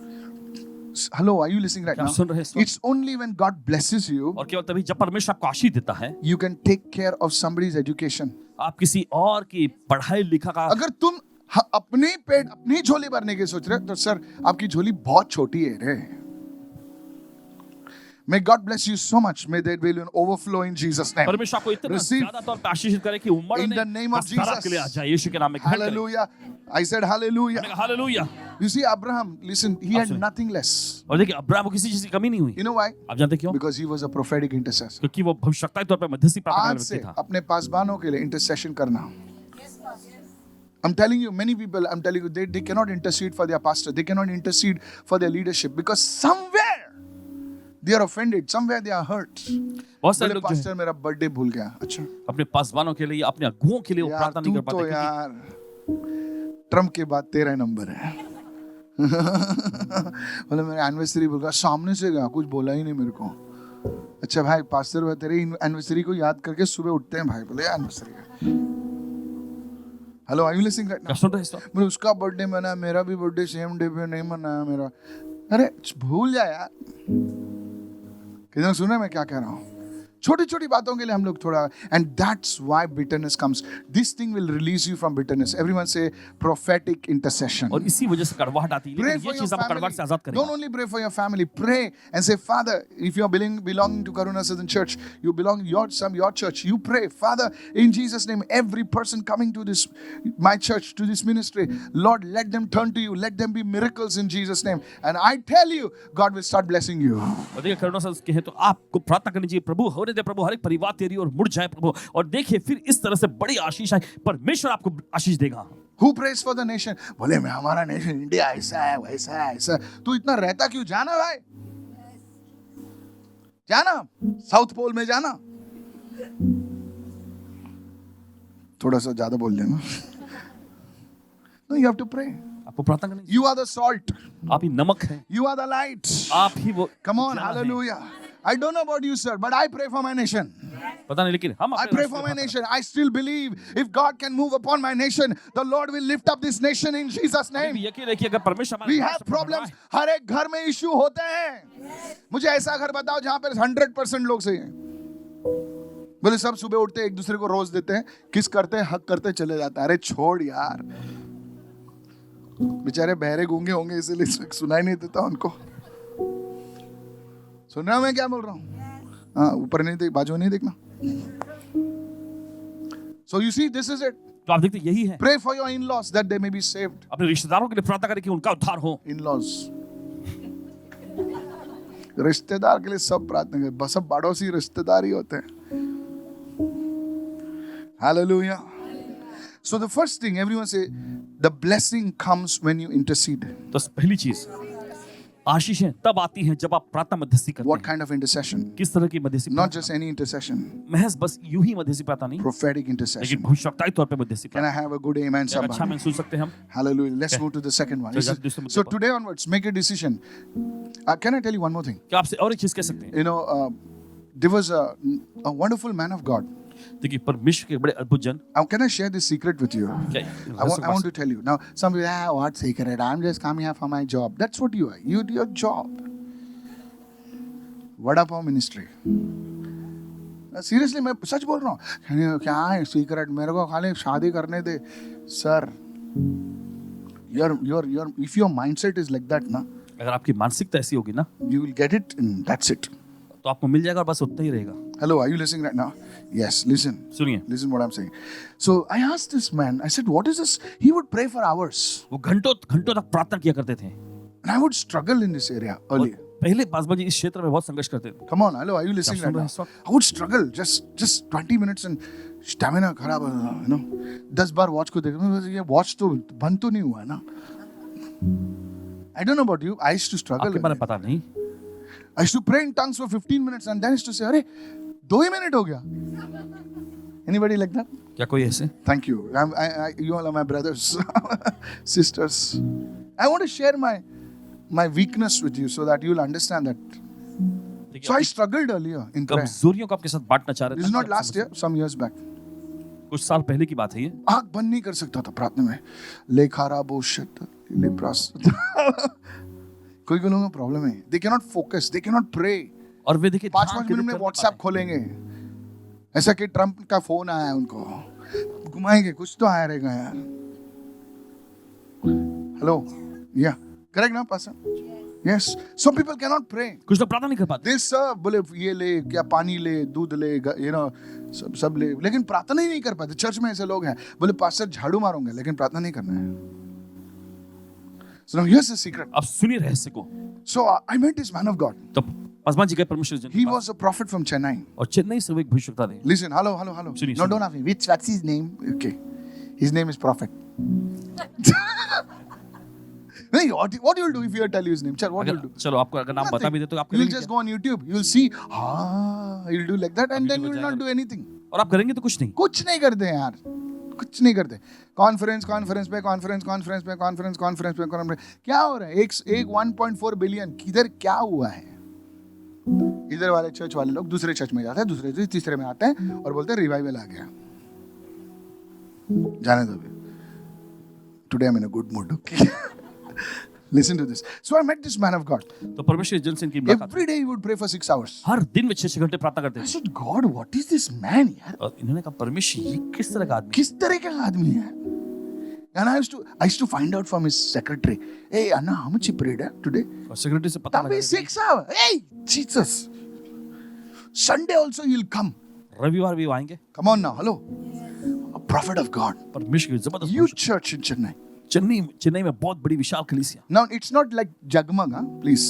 Hello, are you listening right क्या now? आप सुन रहे हैं? It's only when God blesses you, और केवल तभी जब परमेश्वर आपको आशीष देता है, you can take care of somebody's education. आप किसी और की पढ़ाई लिखा का अगर तुम अपने पेट अपनी झोली भरने की सोच रहे हो तो सर आपकी झोली बहुत छोटी है रे. May God bless you so much. May there be an overflow in Jesus' name. परमेश्वर आपको इतना Receive ज्यादा तौर पे आशीषित करे कि उम्र in ने the name of हस्ताक्षर के लिए आ Jesus. जाए यीशु के नाम में घमंड करे। Hallelujah. I said hallelujah. मैंने कहा hallelujah. You see, Abraham, listen, he had सुनिए। nothing less. और देखिए अब्राहम को किसी चीज की कमी नहीं हुई। You know why? आप जानते क्यों? Because he was a prophetic intercessor. क्योंकि वो भविष्यवाणी तौर पे मध्यस्थी प्रार्थना आज करने से वाला व्यक्ति था। अपने पासवानों के लिए इंटरसेशन करना. I'm telling you, many people, I'm telling you, they cannot intercede for their pastor. They cannot intercede for their leadership because somewhere they are offended. Somewhere they are hurt. बहुत सारे बोले लोग जो पास्टर मेरा birthday भूल गया. अच्छा है, अपने पासवानों के लिए, अपने अगुओं के लिए वो यार प्रार्थना नहीं तू कर तो पाते। यार ट्रम्प के बाद 13 नंबर है. बोले मेरा एनिवर्सरी भूल गया. सामने से गया कुछ बोला ही नहीं मेरे को. अच्छा भाई पास्टर भाई तेरी एनिवर्सरी को याद करके सुबह उठते हैं भाई. बोले एनिवर्सरी है. Hello are you listening right क्या सुन रहे हैं? बोले उसका बर्थडे मना मेरा भी बर्थडे सेम डे पे नहीं मनाया मेरा. अरे भूल जा यार. कितना सुन रहे हैं मैं क्या कह रहा हूँ? छोटी छोटी बातों के लिए हम लोग थोड़ा and that's why bitterness comes. This thing will release you from bitterness. Everyone say prophetic intercession. और इसी वजह से कड़वाहट आती है। Pray लेकिन for ये your चीज आपको कड़वाहट family. से आजाद Don't करेगा। only pray for your family. Pray and say, Father, if you are belonging to Karuna Southern Church, you belong your church. You pray, Father, in Jesus' name, every person coming to this my church, to this ministry, Lord, let them turn to you. Let them be miracles in Jesus' name. And I tell you, God will start blessing you. और देखिए करुणा से उसके है तो आपको प्रार्थना करनी चाहिए, प्रभु होने दे प्रभु, हर एक परिवार तेरी और मुड़ जाए प्रभु। और देखिए फिर इस तरह से बड़ी आशीष आए, परमेश्वर आपको आशीष देगा। Who prays for the nation? बोले मैं हमारा नेशन इंडिया ऐसा है वैसा है ऐसा. तू इतना रहता क्यों? जाना भाई, जाना साउथ पोल में जाना. थोड़ा सा ज्यादा बोल देना. No, you have to pray. आपको प्रार्थना करनी चाहिए। You are the salt. आप ही नमक हैं, You are the light. आप ही वो Come on, ज्वाला हैं। hallelujah. I don't know about you, sir, but I pray for my nation. पता नहीं लेकिन हम I अपने pray राष्ट्र for के my लिए nation. I still believe if God can move upon my nation, the Lord will lift up this nation in Jesus' प्रार्थना name. करें। यकीन रखिए अगर परमेश्वर हमारे We राष्ट्र have पर problems. बना है, हर एक घर में इश्यू होते हैं. मुझे ऐसा घर बताओ जहां पर 100% लोग सही हैं. बोले सब सुबह उठते एक दूसरे को रोज देते हैं, किस करते हैं, हक करते चले जाते हैं. अरे छोड़ यार, बेचारे बहरे गूंगे होंगे इसलिए सुनाई नहीं देता उनको. सुन रहा हूं मैं क्या बोल रहा हूं? हाँ, ऊपर नहीं देख, बाजू नहीं देखना. So you see, this is it. तो आप देखते हैं, यही है। Pray for your in-laws that they may be saved. अपने रिश्तेदारों के लिए प्रार्थना करें कि उनका उद्धार हो। In-laws. रिश्तेदार के लिए सब प्रार्थना करें, बस सब पड़ोसी रिश्तेदार ही होते हैं। Hallelujah. So the first thing, everyone say, the blessing comes when you intercede. तो पहली चीज, आशीषें तब आती हैं जब आप प्रार्थना मध्यस्थी करते What हैं। kind of intercession? किस तरह की मध्यस्थी? Not just any intercession, महज बस यूं ही मध्यस्थी प्रार्थना नहीं, prophetic लेकिन intercession. भविष्यवक्ताई तौर पे मध्यस्थी Can I प्रार्थना। have a good amen, एक अच्छा somebody? में सुन सकते हैं हम। Hallelujah. Let's move to the second one. So just do So today onwards, make a decision. Can I tell you one more thing? क्या आपसे और एक चीज कह सकते हैं? You know, there was a wonderful man of God. देखिए, परमेश्वर के बड़े अद्भुत जन। Can I share this secret with you? क्या- I want to tell you. Now, some people, what secret? I'm just coming here for my job. That's what you are. You do your job. Vada Pav ministry. Seriously, मैं सच बोल रहा हूँ। क्या है secret? मेरे को खाली शादी करने दे, sir. If your mindset is like that, ना, अगर आपकी मानसिकता ऐसी होगी ना, you will get it, and that's it. तो आपको मिल जाएगा और बस उतना ही रहेगा। Hello, are you listening right now? Yes, listen. सुनिए, Listen what I'm saying. So I asked this man, I said, what is this? He would pray for hours. वो घंटों घंटों तक प्रार्थना किया करते थे। And I would struggle in this area earlier. पहले पासवान जी इस क्षेत्र में बहुत संघर्ष करते थे। Come on, hello, are you listening soon right रहे now? हैं इस वक्त? I would struggle just 20 minutes and stamina खराब, you know. 10 बार watch को देखो, ये watch तो बंद तो नहीं हुआ है ना. I don't know about you, I used to struggle. आपके बारे में पता नहीं। I used to pray in tongues for 15 minutes and then I used to say, अरे 2 ही मिनट हो गया. Anybody like that? क्या कोई ऐसे? Thank you. You all are my brothers, sisters. I want to share my weakness with you so that you'll understand that. So I struggled earlier in prayer. कमजोरियों को आपके साथ बांटना चाह रहे थे। This is not last year, some years back. कुछ साल पहले की बात है ये। आँख बंद नहीं कर सकता था प्रार्थना में। लेखारा बोशत लेप्रास। कोई लोगों का प्रॉब्लम है। They cannot focus, they cannot pray. और वे देखिए 5 मिनट में WhatsApp खोलेंगे। ऐसा कि ट्रम्प का फोन आया है उनको। घुमाएंगे, कुछ तो आया रहेगा यार। Hello, yeah, correct ना पासा? Yes, some people cannot pray. कुछ लोग प्रार्थना नहीं कर पाते। They serve, बोले ये ले, क्या पानी ले, दूध ले, you know, सब ले, लेकिन प्रार्थना ही नहीं कर पाते। चर्च में ऐसे लोग हैं, बोले पास्टर झाड़ू मारूंगा, लेकिन प्रार्थना नहीं करना है। So now here's the secret. अब सुनिए रहस्य को। So I met this man of God. तो पासवान जी गए परमेश्वर जन। He was a prophet from Chennai. और चेन्नई से वो एक भविष्यवक्ता थे। Listen, hello. सुनिए, No, सुनिए। don't ask me. What's his name? Okay, his name is prophet. नहीं, what you'll do if you tell you his name? Chal, what you'll do? चलो आपको अगर नाम बता भी दे तो आप You'll करेंगे just क्या? go on YouTube. You'll see. You'll do like that, and then you will not do anything. और आप करेंगे तो कुछ नहीं। कुछ नहीं करते यार, कुछ नहीं करते। कॉन्फ्रेंस पे क्या हो रहा है? एक 1.4 बिलियन किधर क्या हुआ है? इधर वाले चर्च वाले लोग दूसरे चर्च में जाते हैं, दूसरे तीसरे में आते हैं और बोलते हैं रिवाइवल आ गया। जाने दो। Today I am in a good mood. Listen to this. So I met this man of God. तो परमेश्वर जन से इनकी मुलाकात। Every day he would pray for 6 hours. हर दिन में 6 घंटे प्रार्थना करते I थे। said, God, what is this man यार? और इन्होंने कहा परमेश्वर ये किस तरह का आदमी है? किस तरह का आदमी है? And I used to find out from his secretary. Hey, Anna, how much he prayed today? और सेक्रेटरी से पता That लगा। be 6 hours. Hey, Jesus. Sunday also he'll come. रविवार भी वो आएंगे। Come on now, hello. A prophet of God. परमेश्वर की जबरदस्त Huge church in Chennai. Chennai में बहुत बड़ी विशाल कलीसिया। Now it's not like जगमग, please.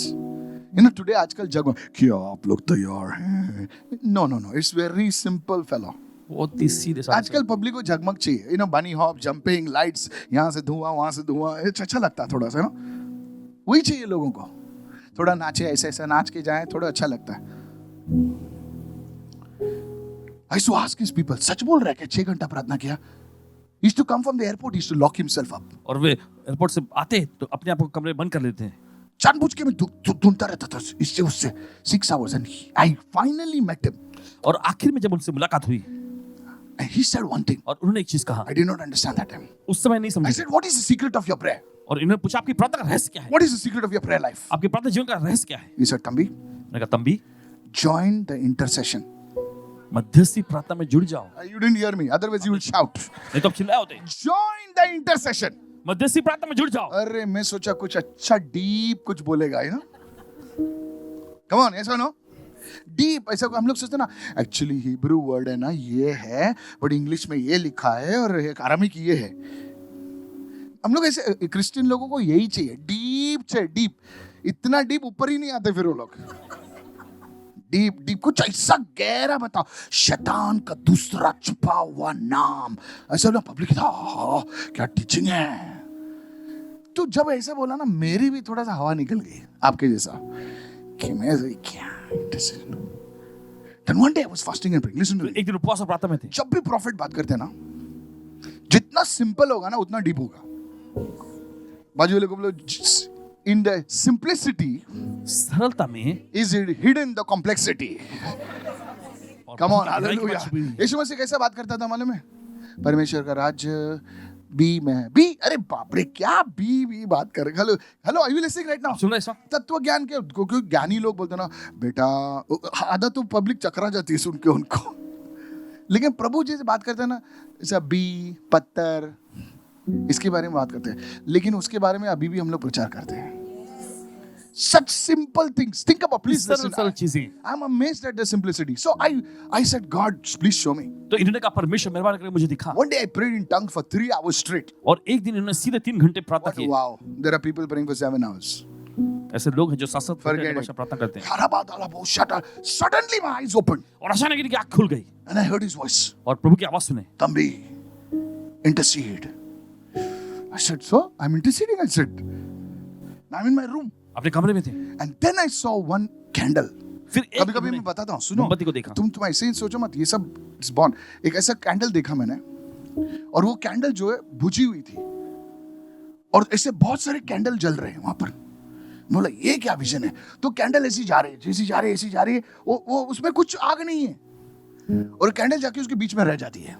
You know today आजकल जगमग। क्या आप लोग तैयार हैं? No. It's very simple fellow. बहुत ही सीधे साधे। आजकल पब्लिक को जगमग चाहिए। You know bunny hop, jumping, lights, यहाँ से धुआं, वहाँ से धुआं। अच्छा लगता है थोड़ा सा, ना? वही चाहिए लोगों को। थोड़ा नाचे, ऐसे नाच के जाए, थोड़ा अच्छा लगता है। I used to ask his people, सच बोल रहा है क्या? 6 घंटा प्रार्थना किया? He used to come from the airport, he used to lock himself up. और वे एयरपोर्ट से आते तो अपने आप को कमरे बंद कर लेते हैं। जानबूझ के मैं ढूंढता रहता था इससे उससे 6 hours and I finally met him. और आखिर में जब उनसे मुलाकात हुई And he said one thing. और उन्होंने एक चीज कहा, I did not understand that time. उस समय नहीं I समझा। said, what is the secret of your prayer? और इन्होंने पूछा आपकी प्रार्थना का रहस्य क्या है? What is the secret of your prayer life? आपके प्रार्थना जीवन का रहस्य क्या है? He said, Tambi, मैंने कहा तंबी, join the intercession. मध्यस्थी प्रार्थना में जुड़ जाओ। You didn't hear me. Otherwise you will shout. नहीं तो आप चिल्लाए होते। Join the intercession. मध्यस्थी प्रार्थना में जुड़ जाओ। अरे मैं सोचा कुछ अच्छा डीप कुछ बोलेगा, you know? Come on, yes or no? Deep, ऐसा हम लोग सोचते हैं ना, एक्चुअली हिब्रू वर्ड है ना ये है, बट इंग्लिश में ये लिखा है और एक अरामिक ये है। हम लोग ऐसे क्रिश्चियन लोगों को यही चाहिए, डीप चाहिए, डीप। इतना डीप ऊपर ही नहीं आते फिर वो लोग। डीप डीप कुछ ऐसा गहरा बताओ, शैतान का दूसरा छुपा हुआ नाम, ऐसा ना पब्लिक था क्या टीचिंग है। तो जब ऐसा बोला ना, मेरी भी थोड़ा सा हवा निकल गई आपके जैसा कि मैं क्या। Then one day I was fasting and praying. Listen to me. एक दिन उपवास और प्रार्थना में थे। जब भी प्रॉफिट बात करते हैं ना, जितना सिंपल होगा ना उतना डीप होगा। बाजू वाले को बोलो, in the simplicity सरलता में is hidden the complexity. Come on, hallelujah. यीशु मसीह कैसे बात करता था मालूम है? परमेश्वर का राज्य बी में है। बी, अरे बाप रे, क्या बी बात कर रहे। Hello hello, are you listening right now? सुन रहे हैं? तत्व ज्ञान के क्योंकि ज्ञानी लोग बोलते ना बेटा, आधा तो पब्लिक चकरा जाती है सुन के उनको। लेकिन प्रभु जी से बात करते हैं ना, ऐसा बी पत्थर, इसके बारे में बात करते हैं, लेकिन उसके बारे में अभी भी हम लोग प्रचार करते हैं। Such simple things. Think about, please listen. सरल चीजें। I'm amazed at the simplicity. So I said, God, please show me. तो इन्होंने कहा परमेश्वर मेहरबान करके मुझे दिखा। One day I prayed in tongues for 3 hours straight. और एक दिन इन्होंने सीधे 3 घंटे प्रार्थना की। Wow, there are people praying for 7 hours. ऐसे लोग हैं जो 7-7 Forget घंटे it. प्रार्थना करते हैं। Harabadalabo, shut up. Suddenly my eyes opened और अचानक इनकी आँख खुल गई and I heard his voice. और प्रभु की आवाज सुने। Tambi, intercede. I said, so I'm interceding. I said, I'm in my room. अपने कमरे में थे। And then I saw one candle. फिर एक कभी-कभी मैं बताता हूँ, सुनो। मोमबत्ती को देखा। तुम ऐसे ही सोचो मत, ये सब इट्स बॉर्न। एक ऐसा कैंडल देखा मैंने, और वो कैंडल जो है बुझी हुई थी, और ऐसे बहुत सारे कैंडल जल रहे हैं वहां पर। बोला ये क्या विजन है? तो कैंडल ऐसी जा रही है, ऐसी जा रही है, ऐसी जा रही है, वो उसमें कुछ आग नहीं है, और कैंडल जाके उसके बीच में रह जाती है।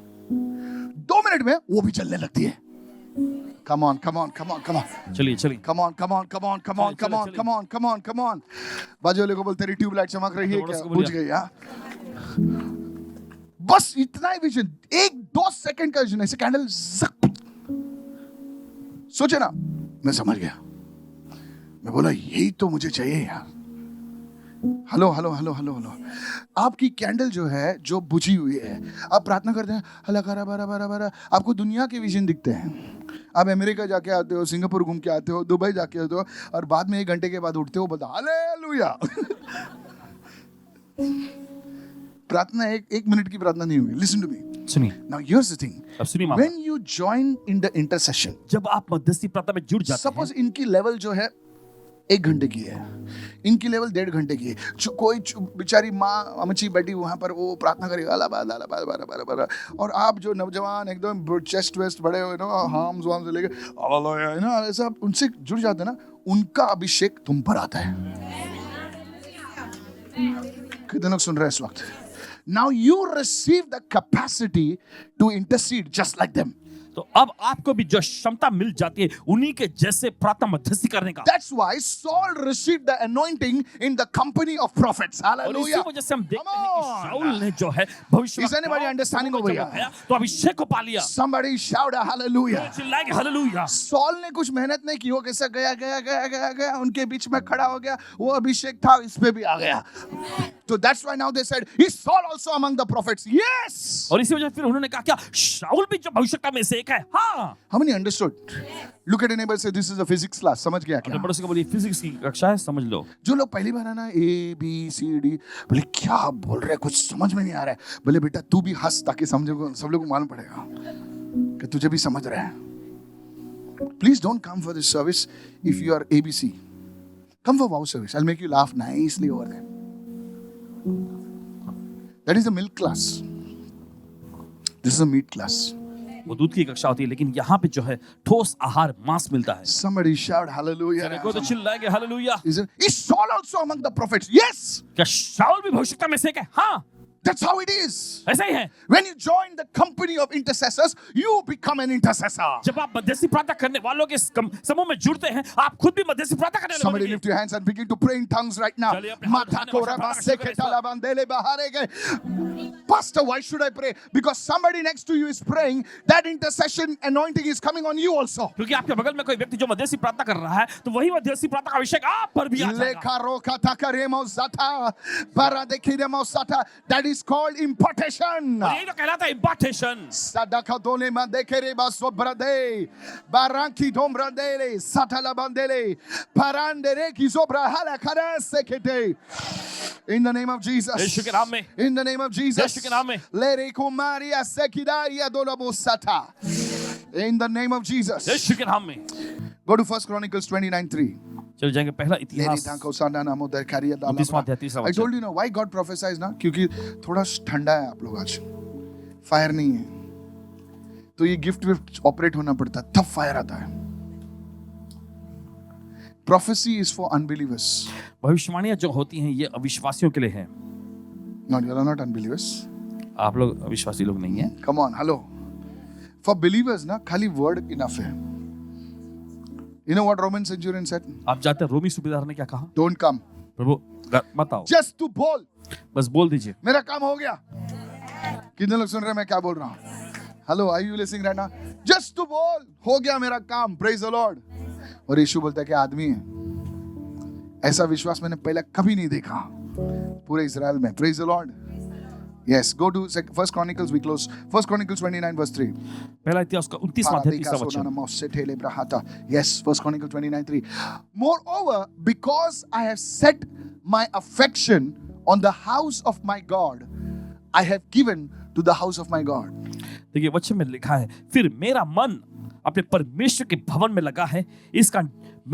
2 मिनट में वो भी जलने लगती है। Come on, come on, come on, come on. चलिए चलिए। Come on, come on, come on, come on, come on, come on, come on, come on. बाजू वाले को बोल, तेरी ट्यूबलाइट चमक रही है क्या? बुझ गई। हाँ, बस इतना ही विजन, 1-2 सेकंड का विजन, ऐसे कैंडल सोचे ना, मैं समझ गया। मैं बोला यही तो मुझे चाहिए यार। Hello hello hello hello hello, आपकी कैंडल जो है, जो बुझी हुई है, आप प्रार्थना करते हैं, हला करा बरा बरा बरा, आपको दुनिया के विजन दिखते हैं। आप अमेरिका जाके आते हो, सिंगापुर घूम के आते हो, दुबई जाके आते हो, और बाद में 1 घंटे के बाद उठते हो, बोलते हालेलुया। प्रार्थना एक मिनट की प्रार्थना नहीं होगी। लिसन टू मी, सुनिए। नाउ हियर्स द थिंग, अब सुनिए मामा। When you join in the intercession, जब आप मध्यस्थी प्रार्थना में जुड़ जाते हैं, सपोज इनकी लेवल जो है 1 घंटे की है, इनकी लेवल 1.5 घंटे की है। जो कोई बेचारी माँ अमची बैठी वहां पर, वो प्रार्थना करेगी अला, और आप जो नौजवान एकदम चेस्ट वेस्ट बड़े हुए ना, हार्म्स वार्म्स लेके हालेलुया ना, ऐसा उनसे जुड़ जाते हैं ना, उनका अभिषेक तुम पर आता है। कितने लोग सुन रहे हैं इस वक्त? Now you receive the capacity to intercede just like them. तो अब आपको भी जो क्षमता मिल जाती है उन्हीं के जैसे प्रार्थना मध्यस्थी करने का। That's why Saul received the anointing in the company of prophets. और इसी Hallelujah. वजह से हम देखते हैं कि Come on. शाऊल ने जो है भविष्य Is anybody understanding over here? तो अभिषेक को पा लिया। Somebody shout a hallelujah. चिल्लाएंगे हालेलुया। सॉल ने कुछ मेहनत नहीं की, वो कैसा गया उनके बीच में खड़ा हो गया, वो अभिषेक था, इस पे भी आ गया। तो that's why now they said, is Saul also among the prophets? Yes. और इसी वजह से फिर उन्होंने कहा क्या शाऊल भी जो भविष्यता में से एक है। हाँ, How many understood? Look at your neighbor and say, this is a physics class. समझ गया अपने क्या? पड़ोसी को बोलिए फिजिक्स की कक्षा है, समझ लो। जो लोग पहली बार है ना, ABCD, बोले क्या बोल रहे हैं, कुछ समझ में नहीं आ रहा है। बोले बेटा तू भी हंस, ताकि समझो, सब लोगों को मालूम पड़ेगा कि तुझे भी समझ रहा है। Please don't come for this service if you are ABC. Come for wow service. I'll make you laugh nicely over there. That is the milk class. This is a meat class. वो दूध की कक्षा होती है, लेकिन यहाँ पे जो है ठोस आहार मांस मिलता है। Somebody shout hallelujah. को तो चिल्लाएंगे hallelujah. Is Saul also among the prophets? Yes. क्या शाऊल भी भविष्यता में से एक है? हाँ। That's how it is. ऐसा ही है। When you join the company of intercessors, you become an intercessor. जब आप मध्यस्थी प्रार्थना करने वालों के समूह में जुड़ते हैं, आप खुद भी मध्यस्थी प्रार्थना करने वाले Somebody बनेंगे। lift your hands and begin to pray in tongues right now. चलिए अपने हाथ उठाने और प्रार्थना करें। Pastor, why should I pray? Because somebody next to you is praying. That intercession anointing is coming on you also. क्योंकि आपके बगल में कोई व्यक्ति जो मध्यस्थी प्रार्थना कर रहा है, तो वही मध्यस्थी प्रार्थना का अभिषेक आप पर भी आ जाएगा। That is called impartation. और यही तो कहलाता है impartation। Sadaka dole mandekere basobrade baranki dombradele satala bandele parandere kizobra hala karasekete. In the name of Jesus. यीशु के नाम में। In the name of Jesus. यीशु के नाम में। Lere kumaria sekidaria dolabosata. In the name of Jesus. यीशु के नाम में। Go to 1 Chronicles 29:3. चल जाएंगे पहला इतिहास 29वां अध्याय 30वां I वचन। told you now why God prophesies ना, क्योंकि थोड़ा ठंडा है आप लोग आज, फायर नहीं है, तो ये गिफ्ट विफ्ट ऑपरेट होना पड़ता है, तब फायर आता है। Prophecy is for unbelievers. भविष्यवाणियां जो होती हैं ये अविश्वासियों के लिए हैं। No, you are not unbelievers. आप लोग अविश्वासी लोग नहीं हैं। Come on, hello. For believers ना खाली word enough है। You know what Roman centurion said? आप जानते हैं रोमी सूबेदार ने क्या कहा? Don't come. प्रभु मत आओ, Just to बोल, बस बोल दीजिए। मेरा काम हो गया। कितने लोग सुन रहे हैं मैं क्या बोल रहा हूँ? Hello, are you listening right now? Just to बोल, हो गया मेरा काम, praise the Lord. और यीशु बोलता है कि आदमी है, ऐसा विश्वास मैंने पहले कभी नहीं देखा पूरे इज़राइल में, praise the Lord. Yes, go to 1 Chronicles, we close. 1 Chronicles 29:3. पहला इतिहास का 29वां अध्याय 30वां वचन। Yes, 1 Chronicles 29:3. Moreover, because I have set my affection on the house of my God, I have given to the house of my God. देखिए वचन में लिखा है, फिर मेरा मन अपने परमेश्वर के भवन में लगा है, इसका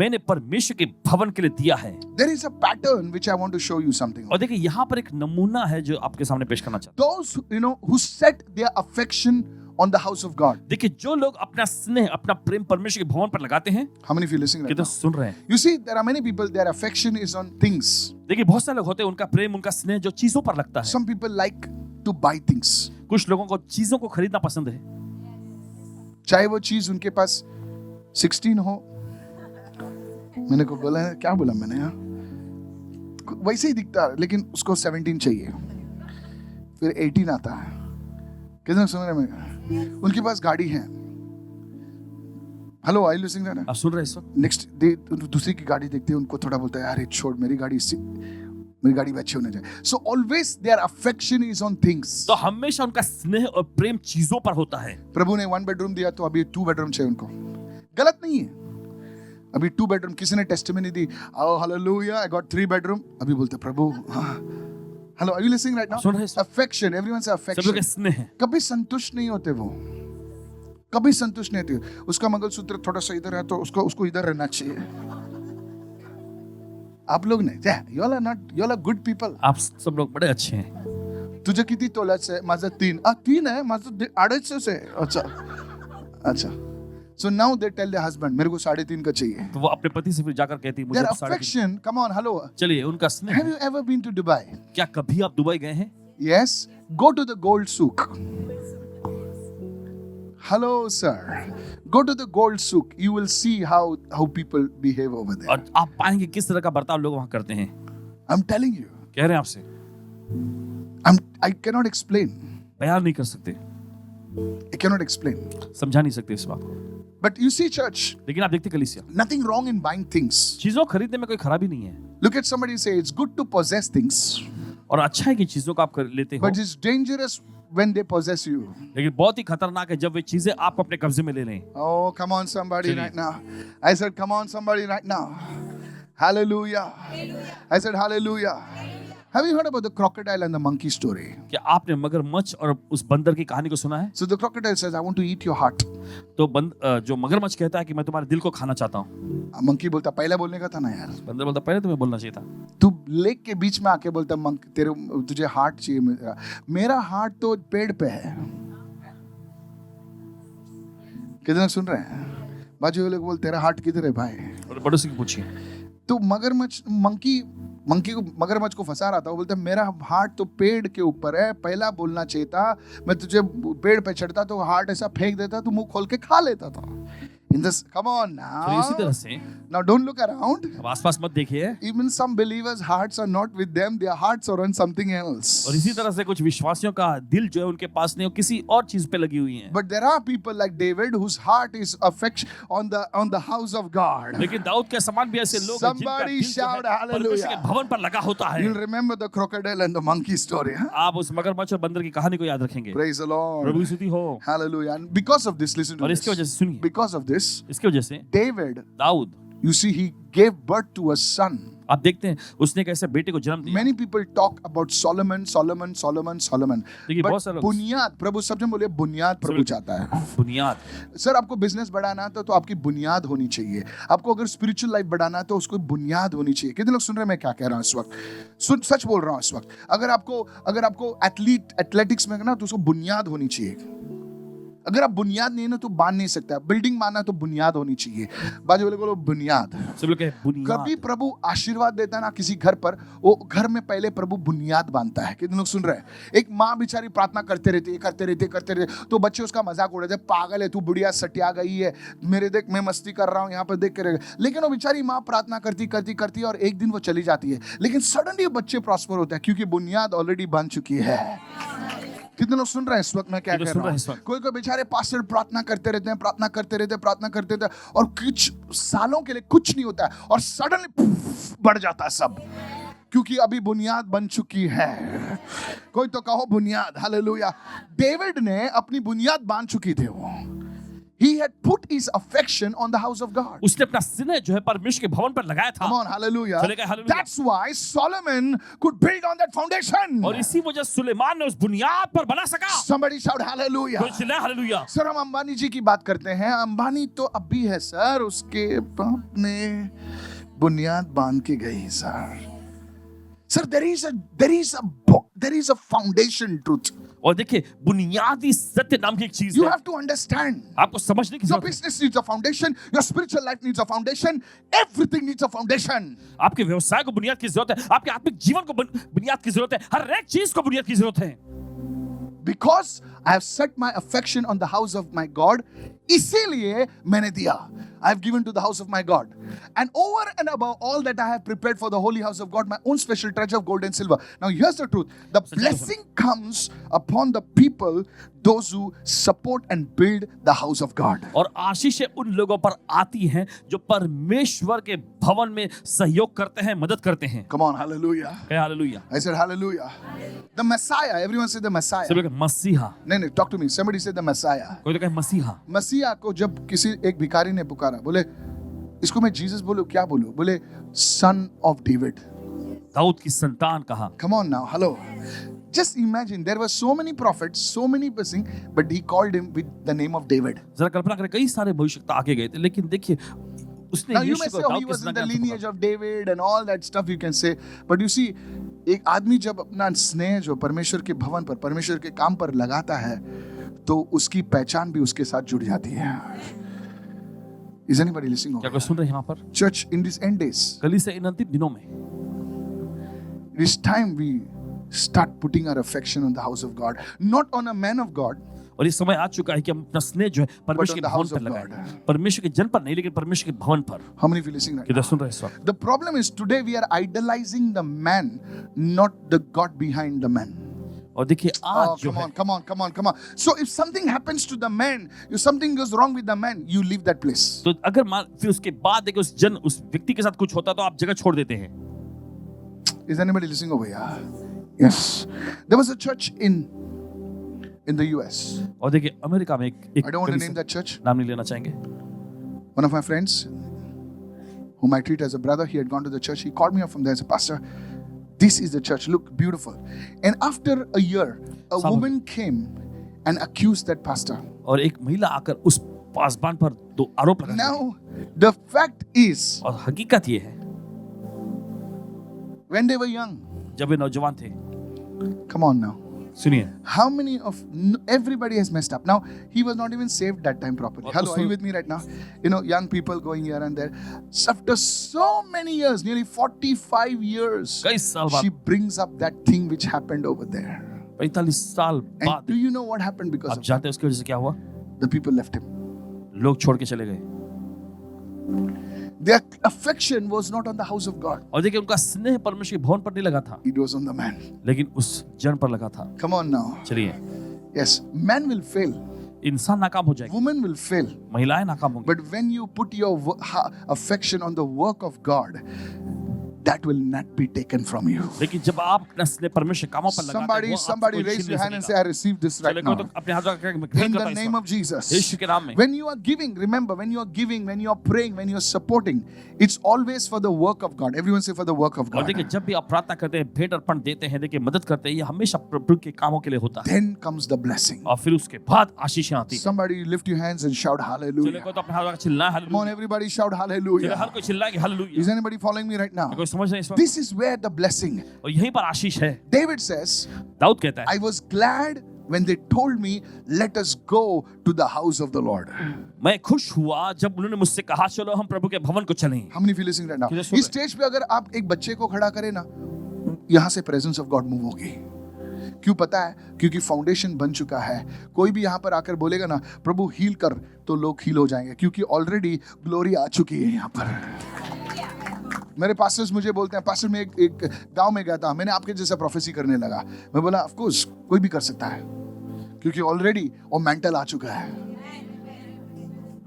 मैंने परमेश्वर के भवन के लिए दिया है। There is a pattern which I want to show you something. और देखिए यहाँ पर एक नमूना है जो आपके सामने पेश करना चाहता हूँ। Those who set their affection on the house of God. देखिए जो लोग अपना स्नेह, अपना प्रेम परमेश्वर के भवन पर लगाते हैं, How many of you listening right कितने now? सुन रहे हैं? You see, there are many people, their affection is on things. देखिए बहुत सारे लोग होते हैं, उनका प्रेम, उनका स्नेह जो चीजों पर लगता है। Some people like to buy things. कुछ लोगों को चीजों को खरीदना पसंद है, चाहे वो चीज उनके पास 16 हो, मैंने को बोला है, क्या बोला मैंने यहाँ, वैसे ही दिखता है लेकिन उसको 17 चाहिए, फिर 18 आता है। कितने सुन रहे हैं? उनके पास गाड़ी है। हेलो, आई लिसनिंग ना? आप सुन रहे हैं इस वक्त? नेक्स्ट दूसरी की गाड़ी देखते हैं, उनको थोड़ा बोलता है यार छोड़, मेरी गाड़ी भी अच्छी होने जाए। So always their affection is on things. तो हमेशा उनका स्नेह और प्रेम चीजों पर होता है। प्रभु ने 1 बेडरूम दिया तो अभी 2 बेडरूम चाहिए उनको, गलत नहीं है। अभी 2 बेडरूम, किसी ने टेस्टिमनी दी, oh hallelujah I got 3 bedroom, अभी बोलते प्रभु, hello are you listening right now? सुन रहे हैं? अफेक्शन, एवरीवन से सब लोग अफेक्शन। का स्नेह। कभी संतुष्ट नहीं होते वो, कभी संतुष्ट नहीं होते। उसका मंगलसूत्र थोड़ा सा इधर है तो उसको इधर रहना चाहिए। आप लोग ने, you all are good people. आप सब लोग बड़े अच्छे हैं। तुझे किती तोलाचं आहे? माझं 3 आहे, माझं 250 आहे। अच्छा so now they tell the husband मेरे को 3.5 का चाहिए। तो वो अपने पति से फिर जाकर कहती है मुझे there 3.5। Affection, come on, hello. चलिए उनका स्नेह। Have you ever been to Dubai? क्या कभी आप दुबई गए हैं? Yes, go to the gold souk. Hello sir, go to the gold souk, you will see how people behave over there. और आप पाएंगे किस तरह का बर्ताव लोग वहां करते हैं। I'm telling you, कह रहे हैं आपसे, I cannot explain. बयान नहीं कर सकते, I cannot explain. समझा नहीं सकते इस बात को। But you see church, लेकिन आप देखते कलीसिया, nothing wrong in buying things. चीजों खरीदने में कोई खराबी नहीं है। Look at somebody and say it's good to possess things, और अच्छा है कि चीजों को आप लेते हो, but it's dangerous when they possess you. लेकिन बहुत ही खतरनाक है जब वे चीजें आप अपने कब्जे में ले लें। Oh, come on somebody right now. I said come on somebody right now. Hallelujah. I said hallelujah. Have you heard about the crocodile and the monkey story? क्या आपने मगरमच्छ और उस बंदर की कहानी को सुना है? So the crocodile says, I want to eat your heart. तो जो मगरमच्छ कहता है कि मैं तुम्हारे दिल को खाना चाहता हूँ। मंकी बोलता पहले बोलने का था ना यार। बंदर बोलता पहले तुम्हें बोलना चाहिए था। तू लेक के बीच में आके बोलता तुझे हार्ट चाहिए। मेरा हार्ट तो पेड़ पे है। कितने सुन रहे हैं? बाजू वाले को बोल तेरा हार्ट किधर है भाई? और बड़ों से पूछिए। तो मगरमच्छ, मंकी मंकी को, मगरमच्छ को फंसा रहा था। वो बोलता है मेरा हार्ट तो पेड़ के ऊपर है, पहला बोलना चाहिए था, मैं तुझे पेड़ पे चढ़ता तो हार्ट ऐसा फेंक देता, तो मुंह खोल के खा लेता था। In this, come on तो इसी तरह now. से Now don't look around. अब आसपास मत देखिए। Even some believers' hearts are not with them; their hearts are on something else. और इसी तरह से कुछ विश्वासियों का दिल जो है उनके पास नहीं, वो किसी और चीज पे लगी हुई है। But there are people like David whose heart is affection on the house of God. लेकिन दाऊद के समान भी ऐसे लोग हैं जिनका Somebody दिल जो shout है परमेश्वर के hallelujah. भवन पर लगा होता है। You'll remember the crocodile and the monkey story. Huh? आप उस मगरमच्छ और बंदर की कहानी को याद रखेंगे। Praise the Lord. प्रभु की स्तुति हो। Hallelujah. And because of this, listen to और इसकी वजह this. से सुनिए, Because of this, इसकी वजह से David, Dawood, you see, he gave birth to a son. आप देखते हैं उसने एक ऐसे बेटे को जन्म दिया। Many people talk about Solomon. देखिए, बहुत सारे But लोग- बुनियाद, प्रभु सबसे बोले बुनियाद प्रभु चाहता है। बुनियाद। सर आपको बिजनेस बढ़ाना है तो आपकी बुनियाद होनी चाहिए। आपको अगर स्पिरिचुअल लाइफ बढ़ाना है तो उसको बुनियाद होनी चाहिए। कितने लोग सुन रहे हैं मैं क्या कह रहा हूँ इस वक्त? सच बोल रहा हूँ इस वक्त। अगर आपको एथलेटिक्स में ना तो उसको बुनियाद होनी चाहिए। अगर आप बुनियाद नहीं है ना तो बांध नहीं सकता। बिल्डिंग मानना तो बुनियाद होनी चाहिए। बाजू वाले बोलो बुनियाद। सब लोग कहे बुनियाद। कभी प्रभु आशीर्वाद देता है ना किसी घर पर, वो घर में पहले प्रभु बुनियाद बांधता है। कितने लोग सुन रहे हैं? एक माँ बेचारी प्रार्थना करते रहते तो बच्चे उसका मजाक उड़ाते, पागल है तू, बुढ़िया सटिया गई है, मेरे देख मैं मस्ती कर रहा हूँ यहाँ पर देख कर। लेकिन वो बेचारी माँ प्रार्थना करती और एक दिन वो चली जाती है, लेकिन सडनली बच्चे प्रॉस्पर होते हैं क्योंकि बुनियाद ऑलरेडी बन चुकी है। कितने लोग सुन रहे हैं इस वक्त मैं क्या कह रहा हूँ? कोई बेचारे पास्टर प्रार्थना करते रहते हैं और कुछ सालों के लिए कुछ नहीं होता है और सडनली बढ़ जाता है सब, क्योंकि अभी बुनियाद बन चुकी है। कोई तो कहो बुनियाद। हालेलुया। डेविड ने अपनी बुनियाद बांध चुकी थी। वो He had put his affection on the house of God. उसने अपना स्नेह जो है परमेश्वर के भवन पर लगाया था। Come on, hallelujah. चलेगा, hallelujah. That's why Solomon could build on that foundation. और इसी वजह से सुलेमान ने उस बुनियाद पर बना सका। Somebody shout hallelujah. कोई चिल्लाए हालेलुया। सर हम अंबानी जी की बात करते हैं। अंबानी तो अब भी है सर, उसके बाप ने बुनियाद बांध के गई sir. Sir there is a foundation truth. और देखिए बुनियादी सत्य नाम की एक चीज You है, have to understand. आपको समझने की Your जरूरत है। business needs a foundation. Your spiritual life needs a foundation. Everything needs a foundation. आपके व्यवसाय को बुनियाद की जरूरत है, आपके आत्मिक जीवन को बुनियाद की जरूरत है, हर एक चीज को बुनियाद की जरूरत है। Because I have set my affection on the house of my God, इसीलिए मैंने दिया। I have given to the house of my God. And over and above all that I have prepared for the holy house of God, my own special treasure of gold and silver. Now here's the truth. The blessing comes upon the people, those who support and build the house of God. और आशीषें उन लोगों पर आती हैं जो परमेश्वर के भवन में सहयोग करते हैं, मदद करते हैं। Come on, hallelujah. Hallelujah. I said hallelujah. The Messiah, everyone say the Messiah. सब लोग मसीहा। नहीं, talk to me. Somebody say the Messiah. कोई तो कहे मसीहा। मसीहा को जब किसी एक भिखारी ने पुकारा, बोले इसको मैं जीसस बोलूं क्या बोलूं? बोले सन ऑफ डेविड, दाऊद की संतान कहा। Come on now, hello. Just imagine, there were so many prophets, so many blessings, but he called him with the name of David. जरा कल्पना करें, कई सारे भविष्यवक्ता आके गए थे, लेकिन देखिए उसने Now you may Yeshu say, को oh, he दाऊद के was in the संतान lineage of David and all that stuff you can say, but you see, एक आदमी जब अपना स्नेह जो परमेश्वर के भवन पर, परमेश्वर के काम पर लगाता है, तो उसकी पहचान भी उसके साथ जुड़ जाती है। Is anybody listening? क्या कोई सुन रहे हैं यहाँ पर? Church, in these end days, कली से इन अंतिम दिनों में it is time we start putting our affection on the house of God, not on a man of God, और ये समय आ चुका है कि हम अपना स्नेह जो है परमेश्वर के the भवन house पर of लगाएं। God. परमेश्वर के जन पर नहीं, लेकिन परमेश्वर के भवन पर। How many of you listening right किधर now? सुन रहे हैं इस वक्त? The problem is today we are idolizing the man, not the God behind the man. और देखिए Oh, आज जो है come on. So if something happens to the man, if something goes wrong with the man, you leave that place. तो अगर मान फिर उसके बाद देखिए उस व्यक्ति के साथ कुछ होता तो आप जगह छोड़ देते हैं। Is anybody listening over here? Yes. There was a church in the US. और देखिए अमेरिका में एक I don't want to कलीसिया- name that church. नाम नहीं लेना चाहेंगे। One of my friends, whom I treat as a brother, he had gone to the church. He called me up from there as a pastor. This is the church. Look, beautiful. And after a year, a woman came and accused that pastor. और एक महिला आकर उस पासबान पर दो आरोप लगा। Now, the fact is, और हकीकत ये है, when they were young, जब वे नौजवान थे, come on now. सुनिए, How many of everybody has messed up? Now he was not even saved that time properly. Hello, are you with me right now? You know, young people going here and there. After so many years, nearly 45 years, कई साल बाद, she brings up that thing which happened over there. 45 साल And बाद, do you know what happened because आप of जानते हैं उसकी वजह से क्या हुआ? the people left him? लोग छोड़ के चले गए। Their affection was not on the house of God. और देखिए उनका स्नेह परमेश्वर के भवन पर नहीं लगा था, It was on the man. लेकिन उस जन पर लगा था। Come on now. चलिए, Yes, man will fail. इंसान नाकाम हो जाएगा, Woman will fail. महिलाएं नाकाम होंगी, But when you put your affection on the work of God, that will not be taken from you. लेकिन जब आप अपना स्नेह परमेश्वर के कामों पर लगाते हैं, Somebody raise your hand and say, I receive this right चलिए कोई now. तो अपने हाथ रख के मैं ग्रहण In करता the हूं name इस of Jesus. यीशु के नाम में। When you are giving, remember, when you are giving, when you are praying, when you are supporting, it's always for the work of God. Everyone say for the work of और God. देखिए जब भी आप प्रार्थना करते हैं, भेंट अर्पण देते हैं, देखिए मदद करते हैं, ये हमेशा प्रभु के कामों के लिए होता है, Then comes the blessing. और फिर उसके बाद आशीषें आती हैं। Somebody lift your hands and shout चलिए hallelujah. कोई तो अपने हाथ रख के चिल्लाए Come on, hallelujah. everybody shout चलिए हर hallelujah. कोई चिल्लाए कि hallelujah. Is anybody following me right now? कोई समझ नहीं इस वक्त? This is where the blessing. और यहीं पर आशीष है। David says, दाऊद कहता है, I was glad when they told me, let us go to the house of the Lord. मैं खुश हुआ जब उन्होंने मुझसे कहा चलो हम प्रभु के भवन को चलें। How many feel listening right now? कितने सुन इस स्टेज पे अगर आप एक बच्चे को खड़ा करें ना, यहाँ से प्रेजेंस ऑफ गॉड मूव होगी। क्यों पता है? क्योंकि फाउंडेशन बन चुका है। कोई भी यहाँ पर आकर बोलेगा ना प्रभु हील कर, तो लोग हील हो जाएंगे, क्योंकि ऑलरेडी ग्लोरी आ चुकी है यहाँ पर। मेरे पास्टर्स मुझे बोलते हैं, पास्टर मैं एक गांव में गया था, मैंने आपके जैसा प्रोफेसी करने लगा। मैं बोला ऑफ कोर्स कोई भी कर सकता है, क्योंकि ऑलरेडी वो मेंटल आ चुका है।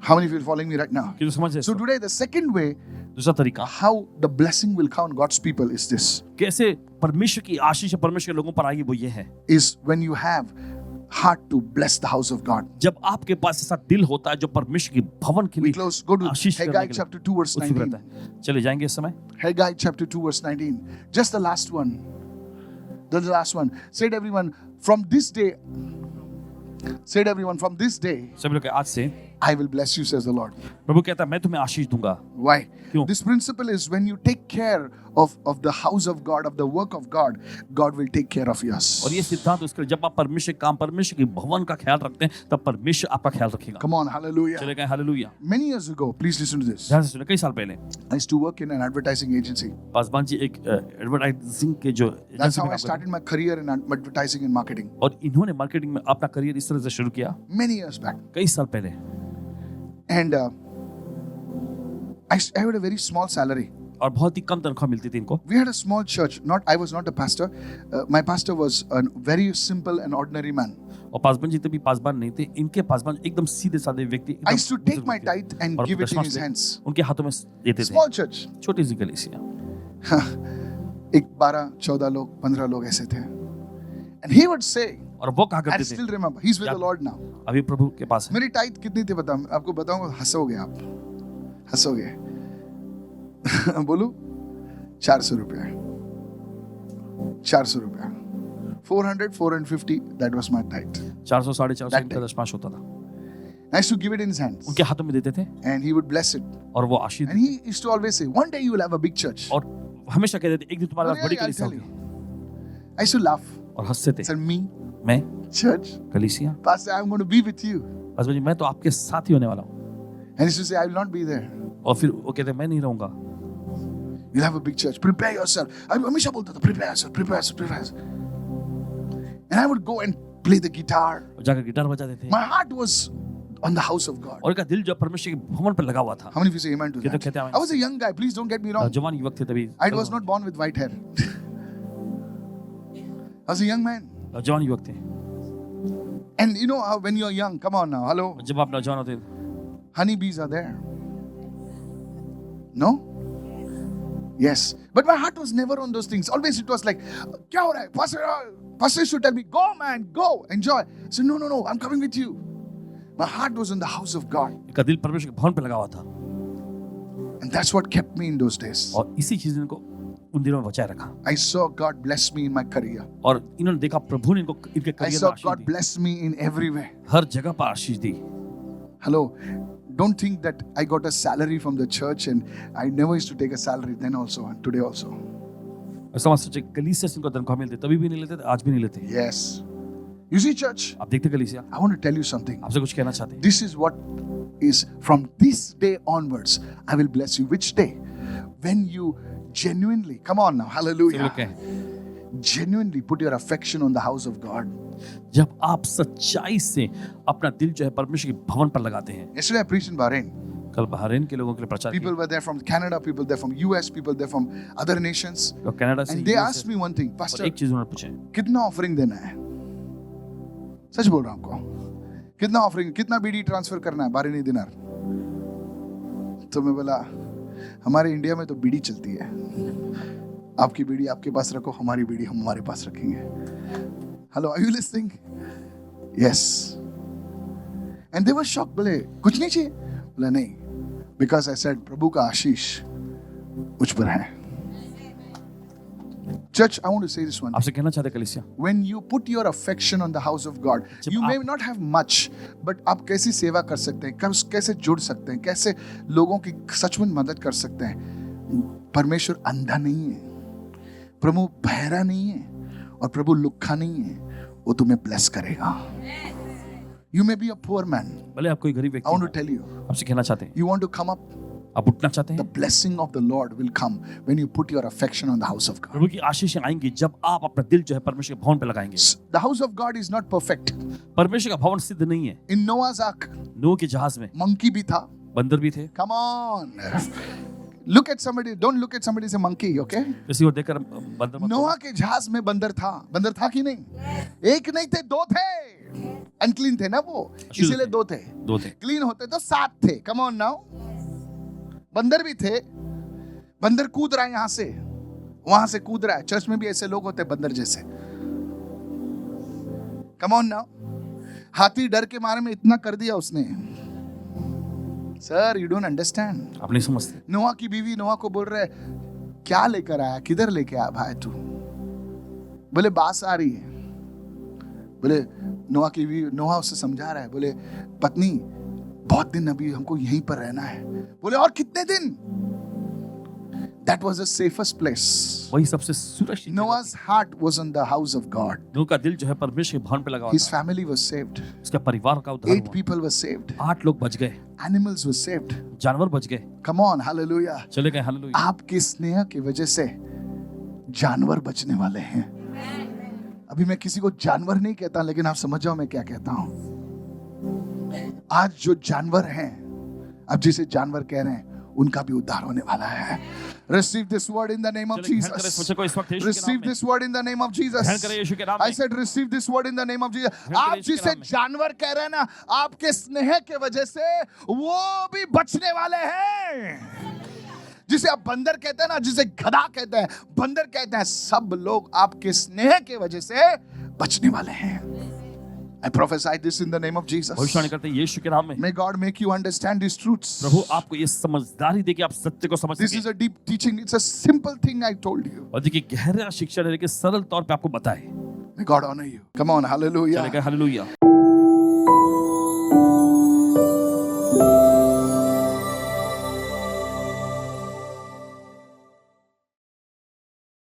How many of you are following me right now? कि तो समझ So today the second way दूसरा तरीका, how the blessing will come on God's people is this, कैसे परमेश्वर की आशीष परमेश्वर के लोगों पर आएगी, वो ये है, is when you have heart to bless the house of God. जब आपके पास ऐसा दिल होता है जो परमेश्वर के भवन के We लिए close, go to आशीष करने Haggai के लिए chapter 2 verse उत्सुक 19. रहता है। चले जाएंगे इस समय, Haggai chapter 2 verse 19. Just the last one. The last one. Said everyone, from this day, said everyone, from this day, सभी लोग आज से I will bless you, says the Lord. प्रभु कहता है मैं तुम्हें आशीष दूंगा। Why? क्यों? This principle is when you take care of the house of God, of the work of God, God will take care of yours. और ये सिद्धांत उसके जब आप परमेश्वर काम परमेश्वर के भवन का ख्याल रखते हैं, तब परमेश्वर आपका ख्याल रखेगा। Come on, hallelujah. चले गए hallelujah. Many years ago, please listen to this. ध्यान से सुने, कई साल पहले I used to work in an advertising agency. Paswan ji एक एडवर्टाइजिंग के जो That's एजेंसी how में I काम करते started my career in advertising and marketing. हैं। और इन्होंने मार्केटिंग में अपना करियर इस तरह से शुरू किया Many years back. कई साल पहले, And I had a very small salary. और बहुत ही कम तनख्वाह मिलती थी इनको। We had a small church. I was not a pastor. My pastor was a very simple and ordinary man. और पासवान जी तभी पासवान नहीं थे, इनके पासवान एकदम सीधे साधे व्यक्ति। I used to take my tithe and और give it in दशमांश his hands. उनके हाथों में देते थे। Small church. छोटी सी कलीसिया, एक 12-14 लोग 15 लोग ऐसे थे. And he would say, और वो कहा I करते still थे, remember, he's with the Lord now. अभी प्रभु के पास है। मेरी टाइट कितनी थी बता, आपको बताऊंगा, हंसोगे आप, हंसोगे। बोलू 400 रुपया, 400 रुपया, 450, that was my tithe. 400 450 That इनका दशमांश होता था। I used to give it in his hands, उनके हाथों में देते थे and he would bless it. और वो आशीष And he used to always say, one day you will have a big church. और हमेशा कहते थे एक दिन तुम्हारे Oh, पास बड़ी really, I'll कलीसिया tell होगी। you. I used to laugh. और हंसते थे, Said, me, मैं church, कलीसिया, pastor, I'm going to be with you. Paswan ji मैं तो आपके साथ ही होने वाला हूँ। And he used to say, I will not be there. और फिर वो कहते मैं नहीं रहूंगा। You'll have a big church. Prepare yourself. I हमेशा बोलता था, prepare yourself, prepare yourself, prepare yourself. And I would go and play the guitar. और जाकर गिटार बजाते थे। My heart was on the house of God. और इनका दिल जो परमेश्वर के भवन पर लगा हुआ था। How many of you say amen to ये तो that? कहते हैं I was a young guy. Please don't get me wrong. जवान युवक थे तभी। I was not born with white hair. I was a young man. जवान युवक थे। And you know how when you're young, come on now, hello, जब आप नौजवान होते थे, honeybees are there. No? Yes. But my heart was never on those things. Always it was like, क्या हो रहा है? Pastor used to tell me, go man, go, enjoy. I said, no, I'm coming with you. My heart was in the house of God. इनका दिल परमेश्वर के भवन पर लगा हुआ था। And that's what kept me in those days. और इसी चीज ने इनको उन दिनों में बचाए रखा। I saw God bless me in my career. और इन्होंने देखा प्रभु ने इनको इनके I करियर में saw Ashish God the. bless me in every way. हर जगह पर आशीष दी। Hello. Don't think that I got a salary from the church and I never used to take a salary then also and today also. ऐसा मत सोचिए कलीसिया से इनको तनख्वाह मिलती, तभी भी नहीं लेते थे, आज भी नहीं लेते। Yes. You see, church, आप देखते कलीसिया, I want to tell you something. आपसे कुछ कहना चाहते हैं। This is what is from this day onwards, I will bless you. Which day? When you genuinely, come on now, सब hallelujah. लोग कहें, Genuinely put your affection on the house of God. जब आप सच्चाई से अपना दिल जो है परमेश्वर के भवन पर लगाते हैं। Yesterday I preached in Bahrain. कल बहरीन के लोगों के लिए प्रचार किया। People were there from Canada, people there from US, people there from other nations. लोग कनाडा से, And they US asked से, me one thing, और Pastor, एक चीज उन्होंने पूछे, कितना ऑफरिंग देना है? सच बोल रहा हूं आपको, कितना ऑफरिंग, कितना बीडी ट्रांसफर करना है, बाहरीनी दिनार? तो मैं बोला, हमारे इंडिया में तो बीडी चलती है, आपकी बीडी आपके पास रखो, हमारी बीडी हम हमारे पास रखेंगे। Hello, are you listening? Yes. And they were shocked, बोले कुछ नहीं चाहिए? बोला नहीं, बिकॉज आई सेड प्रभु का आशीष मुझ पर है। Church, I want to say this one. आपसे कहना चाहते कलीसिया, When you put your affection on the house of God, जब you may आप- not have much, but आप कैसी सेवा कर सकते हैं, कैसे जुड़ सकते हैं, कैसे लोगों की सच में मदद कर सकते हैं। परमेश्वर अंधा नहीं है, प्रभु बहरा नहीं है, और प्रभु लुक्खा नहीं है, वो तुम्हें ब्लेस करेगा। You may be a poor man. भले आप कोई गरीब I व्यक्ति want to हैं, tell you, आपसे कहना चाहते हैं, you want to come up, आप उठना चाहते the हैं, blessing of the Lord will come when you put your affection on the house of God. प्रभु की आशीषें आएंगी जब आप अपना दिल जो है परमेश्वर के भवन पे लगाएंगे। The house of God is not perfect. परमेश्वर का भवन सिद्ध नहीं है। In Noah's Ark, नूह के जहाज में monkey भी था। बंदर भी थे। Come on. Look at somebody. Don't look at somebody as a monkey, okay? किसी को देखकर बंदर मत नोआ के जहाज में बंदर था। बंदर था कि नहीं? एक नहीं थे, दो थे। अनक्लीन थे ना वो, इसीलिए दो थे। दो थे। क्लीन होते तो 7 थे। Come on now. बंदर भी थे। बंदर कूद रहा है यहाँ से, वहां से कूद रहा है। चर्च में भी ऐसे लोग होते हैं बंदर जैसे। Come on now. हाथी डर के मारे में इतना कर दिया उसने। Sir, you don't understand. आप नहीं समझते। नोआ की बीवी नोआ को बोल रहे, क्या लेकर आया, किधर लेके आया भाई तू? बोले बास आ रही है। बोले नोआ की बीवी, नोआ उससे समझा रहा है, बोले पत्नी बहुत दिन अभी हमको यहीं पर रहना है। बोले और कितने दिन? That was the safest place. वही सबसे सुरक्षित। Noah's heart was on the house of God. नूह का दिल जो है परमेश्वर के भवन पे लगा हुआ His था। family was saved. उसके परिवार का उद्धार 8 हुआ। people were saved. 8 लोग बच गए। Animals were saved. जानवर बच गए। Come on, hallelujah. चले गए, हालेलुया। आपके स्नेह की वजह से जानवर बचने वाले हैं। अभी मैं किसी को जानवर नहीं कहता, लेकिन आप समझ जाओ मैं क्या कहता हूं। आज जो जानवर हैं, अब जिसे जानवर कह रहे हैं, उनका भी उद्धार होने वाला है। Receive this word in the name of चलिए, ग्रहण करें इस Jesus. वचन को इस वक्त यीशु के Receive नाम में। this word in the name of Jesus. ग्रहण करें यीशु के नाम I में। said receive this word in the name of Jesus. करें आप यीशु के जिसे नाम में। जानवर कह रहे हैं ना, आपके स्नेह के वजह से वो भी बचने वाले हैं। जिसे आप बंदर कहते हैं ना, जिसे गधा कहते हैं, बंदर कहते हैं, सब लोग आपके स्नेह के वजह से बचने वाले हैं। I prophesy this in the name of Jesus. भविष्यवाणी करते हैं यीशु के नाम में। May God make you understand these truths. प्रभु आपको ये समझदारी दे कि आप सत्य को समझ This is सकें। a deep teaching. It's a simple thing I told you. और देखिए गहरा शिक्षा है कि सरल तौर पे आपको बताए। May God honor you. Come on, hallelujah. चले गए, हालेलुया।